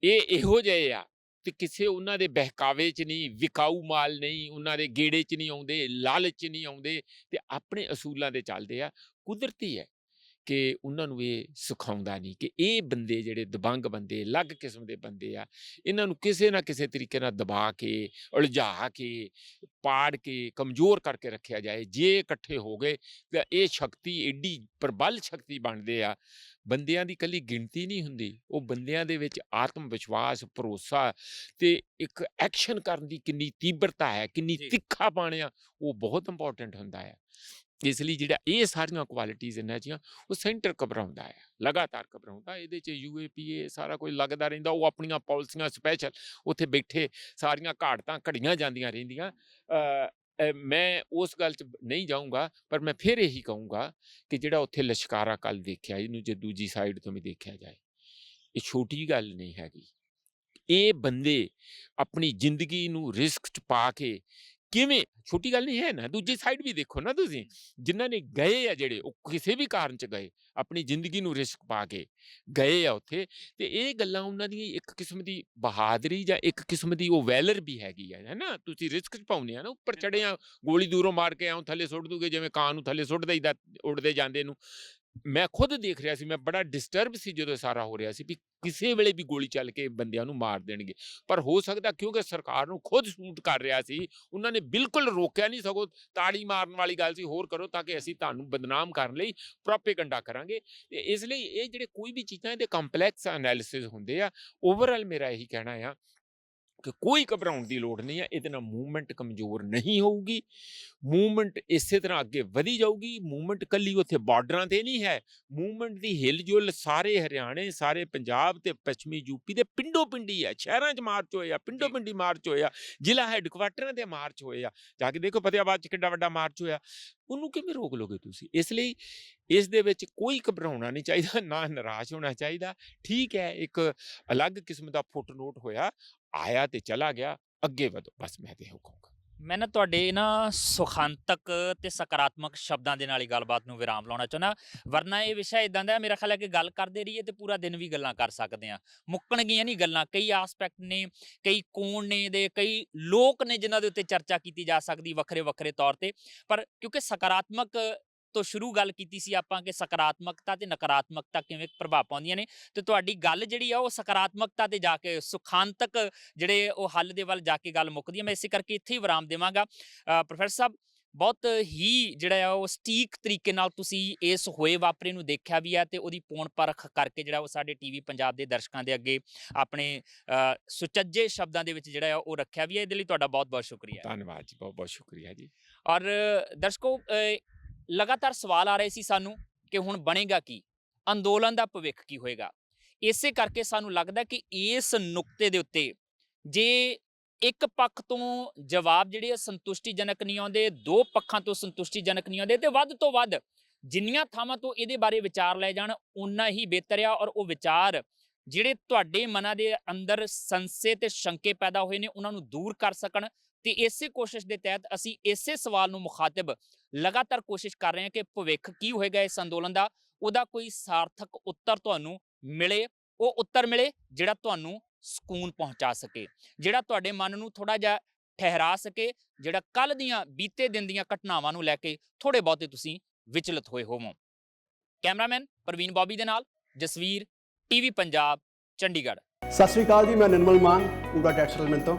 ਇਹ ਇਹੋ ਜਿਹੇ ਆ ਤੇ ਕਿਸੇ ਉਹਨਾਂ ਦੇ ਬਹਿਕਾਵੇ 'ਚ ਨਹੀਂ, ਵਿਕਾਊ ਮਾਲ ਨਹੀਂ, ਉਹਨਾਂ ਦੇ ਗੇੜੇ 'ਚ ਨਹੀਂ ਆਉਂਦੇ, ਲਾਲਚ 'ਚ ਨਹੀਂ ਆਉਂਦੇ ਤੇ ਆਪਣੇ ਅਸੂਲਾਂ ਦੇ ਚੱਲਦੇ ਆ। ਕੁਦਰਤੀ ਹੈ ਕਿ ਉਹਨਾਂ ਨੂੰ ਇਹ ਸਿਖਾਉਂਦਾ ਨਹੀਂ ਕਿ ਇਹ ਬੰਦੇ ਜਿਹੜੇ ਦਬੰਗ ਬੰਦੇ, ਅਲੱਗ ਕਿਸਮ ਦੇ ਬੰਦੇ ਆ, ਇਹਨਾਂ ਨੂੰ ਕਿਸੇ ਨਾ ਕਿਸੇ ਤਰੀਕੇ ਨਾਲ ਦਬਾ ਕੇ, ਉਲਝਾ ਕੇ, ਪਾੜ ਕੇ, ਕਮਜ਼ੋਰ ਕਰਕੇ ਰੱਖਿਆ ਜਾਏ। ਜੇ ਇਕੱਠੇ ਹੋ ਗਏ ਤਾਂ ਇਹ ਸ਼ਕਤੀ ਏਡੀ ਪ੍ਰਬਲ ਸ਼ਕਤੀ ਬਣਦੇ ਆ। ਬੰਦਿਆਂ ਦੀ ਇਕੱਲੀ ਗਿਣਤੀ ਨਹੀਂ ਹੁੰਦੀ, ਉਹ ਬੰਦਿਆਂ ਦੇ ਵਿੱਚ ਆਤਮ ਵਿਸ਼ਵਾਸ, ਭਰੋਸਾ ਤੇ ਇੱਕ ਐਕਸ਼ਨ ਕਰਨ ਦੀ ਕਿੰਨੀ ਤੀਬਰਤਾ ਹੈ, ਕਿੰਨੀ ਤਿੱਖਾਪਣ ਆ, ਉਹ ਬਹੁਤ ਇੰਪੋਰਟੈਂਟ ਹੁੰਦਾ ਹੈ। ਇਸ ਲਈ ਜਿਹੜਾ ਇਹ ਸਾਰੀਆਂ ਕੁਆਲਿਟੀਜ਼ ਇਹਨਾਂ 'ਚ ਉਹ ਸੈਂਟਰ ਘਬਰਾਉਂਦਾ ਹੈ, ਲਗਾਤਾਰ ਘਬਰਾਉਂਦਾ। ਇਹਦੇ 'ਚ UAPA ਸਾਰਾ ਕੁਝ ਲੱਗਦਾ ਰਹਿੰਦਾ। ਉਹ ਆਪਣੀਆਂ ਪਾਲਿਸੀਆਂ ਸਪੈਸ਼ਲ ਉੱਥੇ ਬੈਠੇ, ਸਾਰੀਆਂ ਘਾੜਤਾਂ ਘੜੀਆਂ ਜਾਂਦੀਆਂ ਰਹਿੰਦੀਆਂ। ਮੈਂ ਉਸ ਗੱਲ 'ਚ ਨਹੀਂ ਜਾਊਂਗਾ, ਪਰ ਮੈਂ ਫਿਰ ਇਹੀ ਕਹੂੰਗਾ ਕਿ ਜਿਹੜਾ ਉੱਥੇ ਲਸ਼ਕਾਰਾ ਕੱਲ੍ਹ ਦੇਖਿਆ, ਇਹਨੂੰ ਜੇ ਦੂਜੀ ਸਾਈਡ ਤੋਂ ਵੀ ਦੇਖਿਆ ਜਾਏ, ਇਹ ਛੋਟੀ ਗੱਲ ਨਹੀਂ ਹੈਗੀ। ਇਹ ਬੰਦੇ ਆਪਣੀ ਜ਼ਿੰਦਗੀ ਨੂੰ ਰਿਸਕ 'ਚ ਪਾ ਕੇ ਕਿਵੇਂ, ਛੋਟੀ ਗੱਲ ਨਹੀਂ ਹੈ ਨਾ। ਦੂਜੀ ਸਾਈਡ ਵੀ ਦੇਖੋ ਨਾ ਤੁਸੀਂ, ਜਿਨ੍ਹਾਂ ਨੇ ਗਏ ਆ, ਜਿਹੜੇ ਉਹ ਕਿਸੇ ਵੀ ਕਾਰਨ 'ਚ ਗਏ, ਆਪਣੀ ਜ਼ਿੰਦਗੀ ਨੂੰ ਰਿਸਕ ਪਾ ਕੇ ਗਏ ਆ ਉੱਥੇ, ਤੇ ਇਹ ਗੱਲਾਂ ਉਹਨਾਂ ਦੀ ਇੱਕ ਕਿਸਮ ਦੀ ਬਹਾਦਰੀ ਜਾਂ ਇੱਕ ਕਿਸਮ ਦੀ ਉਹ ਵੈਲਰ ਵੀ ਹੈਗੀ ਹੈ ਨਾ। ਤੁਸੀਂ ਰਿਸਕ 'ਚ ਪਾਉਂਦੇ ਆ ਨਾ, ਉੱਪਰ ਚੜੇ ਆ, ਗੋਲੀ ਦੂਰੋਂ ਮਾਰ ਕੇ ਆਉਂ ਥੱਲੇ ਸੁੱਟ ਦੂਗੇ, ਜਿਵੇਂ ਕਾਂ ਨੂੰ ਥੱਲੇ ਸੁੱਟ ਦਈਦਾ ਉੱਡਦੇ ਜਾਂਦੇ ਨੂੰ। ਮੈਂ ਖੁਦ ਦੇਖ ਰਿਹਾ ਸੀ, ਮੈਂ ਬੜਾ ਡਿਸਟਰਬ ਸੀ ਜਦੋਂ ਸਾਰਾ ਹੋ ਰਿਹਾ ਸੀ ਵੀ ਕਿਸੇ ਵੇਲੇ ਵੀ ਗੋਲੀ ਚੱਲ ਕੇ ਬੰਦਿਆਂ ਨੂੰ ਮਾਰ ਦੇਣਗੇ। ਪਰ ਹੋ ਸਕਦਾ ਕਿਉਂਕਿ ਸਰਕਾਰ ਨੂੰ ਖੁਦ ਸੂਟ ਕਰ ਰਿਹਾ ਸੀ, ਉਹਨਾਂ ਨੇ ਬਿਲਕੁਲ ਰੋਕਿਆ ਨਹੀਂ, ਸਗੋਂ ਤਾੜੀ ਮਾਰਨ ਵਾਲੀ ਗੱਲ ਸੀ, ਹੋਰ ਕਰੋ ਤਾਂ ਕਿ ਅਸੀਂ ਤੁਹਾਨੂੰ ਬਦਨਾਮ ਕਰਨ ਲਈ ਪ੍ਰੋਪੇਗੈਂਡਾ ਕਰਾਂਗੇ। ਤੇ ਇਸ ਲਈ ਇਹ ਜਿਹੜੇ ਕੋਈ ਵੀ ਚੀਜ਼ਾਂ ਦੇ ਕੰਪਲੈਕਸ ਐਨਾਲਿਸਿਸ ਹੁੰਦੇ ਆ। ਓਵਰਆਲ ਮੇਰਾ ਇਹੀ ਕਹਿਣਾ ਆ ਕਿ ਕੋਈ ਘਬਰਾਉਣ ਦੀ ਲੋੜ ਨਹੀਂ ਹੈ। ਇਹਦੇ ਨਾਲ ਮੂਵਮੈਂਟ ਕਮਜ਼ੋਰ ਨਹੀਂ ਹੋਊਗੀ, ਮੂਵਮੈਂਟ ਇਸੇ ਤਰ੍ਹਾਂ ਅੱਗੇ ਵਧੀ ਜਾਊਗੀ। ਮੂਵਮੈਂਟ ਕੱਲੀ ਉੱਥੇ ਬਾਰਡਰਾਂ ਤੇ ਨਹੀਂ ਹੈ, ਮੂਵਮੈਂਟ ਦੀ ਹਿਲਜੁਲ ਸਾਰੇ ਹਰਿਆਣੇ, ਸਾਰੇ ਪੰਜਾਬ ਤੇ ਪੱਛਮੀ ਯੂਪੀ ਦੇ ਪਿੰਡੋ ਪਿੰਡੀ ਹੈ। ਸ਼ਹਿਰਾਂ 'ਚ ਮਾਰਚ ਹੋਏ ਆ, ਪਿੰਡੋ ਪਿੰਡੀ ਮਾਰਚ ਹੋਏ ਆ, ਜ਼ਿਲ੍ਹਾ ਹੈੱਡਕੁਆਟਰਾਂ ਤੇ ਮਾਰਚ ਹੋਏ ਆ। ਜਾ ਕੇ ਦੇਖੋ ਫਤਿਆਬਾਦ 'ਚ ਕਿੱਡਾ ਵੱਡਾ ਮਾਰਚ ਹੋਇਆ, ਉਹਨੂੰ ਕਿਵੇਂ ਰੋਕ ਲੋਗੇ ਤੁਸੀਂ? ਇਸ ਲਈ ਇਸ ਦੇ ਵਿੱਚ ਕੋਈ ਘਬਰਾਉਣਾ ਨਹੀਂ ਚਾਹੀਦਾ, ਨਾ ਨਿਰਾਸ਼ ਹੋਣਾ ਚਾਹੀਦਾ। ਠੀਕ ਹੈ, ਇੱਕ ਅਲੱਗ ਕਿਸਮ ਦਾ ਫੁੱਟਨੋਟ ਹੋਇਆ, ਆਇਆ ਤੇ ਚਲਾ ਗਿਆ, ਅੱਗੇ ਵਧੋ, ਬਸ ਮੈਂ ਤੇ ਇਹੋ ਕਹੂੰਗਾ। ਮੈਂ ਨਾ ਤੁਹਾਡੇ ਨਾ ਸੁਖਾਂਤਕ ਤੇ ਸਕਾਰਾਤਮਕ ਸ਼ਬਦਾਂ ਦੇ ਨਾਲ ਹੀ ਗੱਲਬਾਤ ਨੂੰ ਵਿਰਾਮ ਲਾਉਣਾ ਚਾਹੁੰਦਾ, ਵਰਨਾ ਇਹ ਵਿਸ਼ਾ ਇਦਾਂ ਦਾ ਮੇਰਾ ਖਿਆਲ ਹੈ ਕਿ ਗੱਲ ਕਰਦੇ ਰਹੀਏ ਤੇ ਪੂਰਾ ਦਿਨ ਵੀ ਗੱਲਾਂ ਕਰ ਸਕਦੇ ਹਾਂ, ਮੁੱਕਣਗੀਆਂ ਨਹੀਂ ਗੱਲਾਂ। ਕਈ ਆਸਪੈਕਟ ਨੇ, ਕਈ ਕੋਣ ਨੇ, ਦੇ ਕਈ ਲੋਕ ਨੇ ਜਿਨ੍ਹਾਂ ਦੇ ਉੱਤੇ ਚਰਚਾ ਕੀਤੀ ਜਾ ਸਕਦੀ ਵੱਖਰੇ ਵੱਖਰੇ ਤੌਰ ਤੇ। ਪਰ ਕਿਉਂਕਿ ਸਕਾਰਾਤਮਕ ਤੋਂ ਸ਼ੁਰੂ ਗੱਲ ਕੀਤੀ ਸੀ ਆਪਾਂ ਕਿ ਸਕਾਰਾਤਮਕਤਾ ਤੇ ਨਕਾਰਾਤਮਕਤਾ ਕਿਵੇਂ ਪ੍ਰਭਾਵ ਪਾਉਂਦੀਆਂ ਨੇ, ਤੇ ਤੁਹਾਡੀ ਗੱਲ ਜਿਹੜੀ ਆ ਉਹ ਸਕਾਰਾਤਮਕਤਾ ਤੇ ਜਾ ਕੇ ਸੁਖਾਂਤਕ ਜਿਹੜੇ ਉਹ ਹੱਲ ਦੇ ਵੱਲ ਜਾ ਕੇ ਗੱਲ ਮੁੱਕਦੀ ਹੈ। ਮੈਂ ਇਸੇ ਕਰਕੇ ਇੱਥੇ ਹੀ ਵਿਰਾਮ ਦੇਵਾਂਗਾ। ਪ੍ਰੋਫੈਸਰ ਸਾਹਿਬ, ਬਹੁਤ ਹੀ ਜਿਹੜਾ ਆ ਉਹ ਸਟੀਕ ਤਰੀਕੇ ਨਾਲ ਤੁਸੀਂ ਇਸ ਹੋਏ ਵਾਪਰੇ ਨੂੰ ਦੇਖਿਆ ਵੀ ਆ ਤੇ ਉਹਦੀ ਪੌਣ ਪਰਖ ਕਰਕੇ ਜਿਹੜਾ ਉਹ ਸਾਡੇ ਟੀਵੀ ਪੰਜਾਬ ਦੇ ਦਰਸ਼ਕਾਂ ਦੇ ਅੱਗੇ ਆਪਣੇ ਸੁਚੱਜੇ ਸ਼ਬਦਾਂ ਦੇ ਵਿੱਚ ਜਿਹੜਾ ਆ ਉਹ ਰੱਖਿਆ ਵੀ ਹੈ। ਇਹਦੇ ਲਈ ਤੁਹਾਡਾ ਬਹੁਤ ਬਹੁਤ ਸ਼ੁਕਰੀਆ। ਧੰਨਵਾਦ ਜੀ, ਬਹੁਤ ਬਹੁਤ ਸ਼ੁਕਰੀਆ ਜੀ। ਔਰ ਦਰਸ਼ਕੋ, ਲਗਾਤਾਰ ਸਵਾਲ ਆ ਰਹੇ ਸੀ ਸਾਨੂੰ ਕਿ ਹੁਣ ਬਣੇਗਾ ਕੀ, ਅੰਦੋਲਨ ਦਾ ਭਵਿੱਖ ਕੀ ਹੋਏਗਾ। ਇਸੇ ਕਰਕੇ ਸਾਨੂੰ ਲੱਗਦਾ ਕਿ ਇਸ ਨੁਕਤੇ ਦੇ ਉੱਤੇ ਜੇ ਇੱਕ ਪੱਖ ਤੋਂ ਜਵਾਬ ਜਿਹੜੇ ਆ ਸੰਤੁਸ਼ਟੀਜਨਕ ਨਹੀਂ ਆਉਂਦੇ, ਦੋ ਪੱਖਾਂ ਤੋਂ ਸੰਤੁਸ਼ਟੀਜਨਕ ਨਹੀਂ ਆਉਂਦੇ, ਤੇ ਵੱਧ ਤੋਂ ਵੱਧ ਜਿੰਨੀਆਂ ਥਾਵਾਂ ਤੋਂ ਇਹਦੇ ਬਾਰੇ ਵਿਚਾਰ ਲਏ ਜਾਣ ਓਨਾ ਹੀ ਬਿਹਤਰ ਆ। ਔਰ ਉਹ ਵਿਚਾਰ ਜਿਹੜੇ ਤੁਹਾਡੇ ਮਨਾਂ ਦੇ ਅੰਦਰ ਸੰਸ਼ੇ ਤੇ ਸ਼ੰਕੇ ਪੈਦਾ ਹੋਏ ਨੇ ਉਹਨਾਂ ਨੂੰ ਦੂਰ ਕਰ ਸਕਣ। ਤੇ ਇਸੇ ਕੋਸ਼ਿਸ਼ ਦੇ ਤਹਿਤ ਅਸੀਂ ਇਸੇ ਸਵਾਲ ਨੂੰ ਮੁਖਾਤਿਬ ਲਗਾਤਾਰ ਕੋਸ਼ਿਸ਼ ਕਰ ਰਹੇ ਹਾਂ ਕਿ ਭਵਿੱਖ ਕੀ ਹੋਏਗਾ ਇਸ ਅੰਦੋਲਨ ਦਾ, ਉਹਦਾ ਕੋਈ ਸਾਰਥਕ ਉੱਤਰ ਤੁਹਾਨੂੰ ਮਿਲੇ। ਉਹ ਉੱਤਰ ਮਿਲੇ ਜਿਹੜਾ ਤੁਹਾਨੂੰ ਸਕੂਨ ਪਹੁੰਚਾ ਸਕੇ, ਜਿਹੜਾ ਤੁਹਾਡੇ ਮਨ ਨੂੰ ਥੋੜਾ ਜਿਹਾ ਠਹਿਰਾ ਸਕੇ, ਜਿਹੜਾ ਕੱਲ ਦੀਆਂ ਬੀਤੇ ਦਿਨ ਦੀਆਂ ਘਟਨਾਵਾਂ ਨੂੰ ਲੈ ਕੇ ਥੋੜੇ ਬਹੁਤੇ ਤੁਸੀਂ ਵਿਚਲਿਤ ਹੋਏ ਹੋਵੋ। ਕੈਮਰਾਮੈਨ ਪ੍ਰਵੀਨ ਬੌਬੀ ਦੇ ਨਾਲ ਜਸਵੀਰ, ਟੀਵੀ ਪੰਜਾਬ, ਚੰਡੀਗੜ੍ਹ। ਸਤਿ ਸ਼੍ਰੀ ਅਕਾਲ ਜੀ, ਮੈਂ ਨਿਰਮਲ ਮਾਨ ਪੂਰਾ ਟੈਕਸ ਸੈਟਲਮੈਂਟ ਤੋਂ।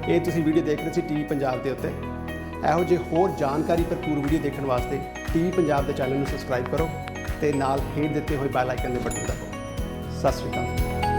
ਇਹ ਤੁਸੀਂ ਵੀਡੀਓ ਦੇਖ ਰਹੇ ਸੀ ਟੀਵੀ ਪੰਜਾਬ ਦੇ ਉੱਤੇ। ਇਹੋ ਜਿਹੇ ਹੋਰ ਜਾਣਕਾਰੀ ਭਰਪੂਰ ਵੀਡੀਓ ਦੇਖਣ ਵਾਸਤੇ ਟੀਵੀ ਪੰਜਾਬ ਦੇ ਚੈਨਲ ਨੂੰ ਸਬਸਕ੍ਰਾਈਬ ਕਰੋ ਤੇ ਨਾਲ ਹੇਠ ਦਿੱਤੇ ਹੋਏ ਬੈਲ ਆਈਕਨ ਦੇ ਬਟਨ ਦਬਾਓ। ਸਤਿ ਸ਼੍ਰੀ ਅਕਾਲ।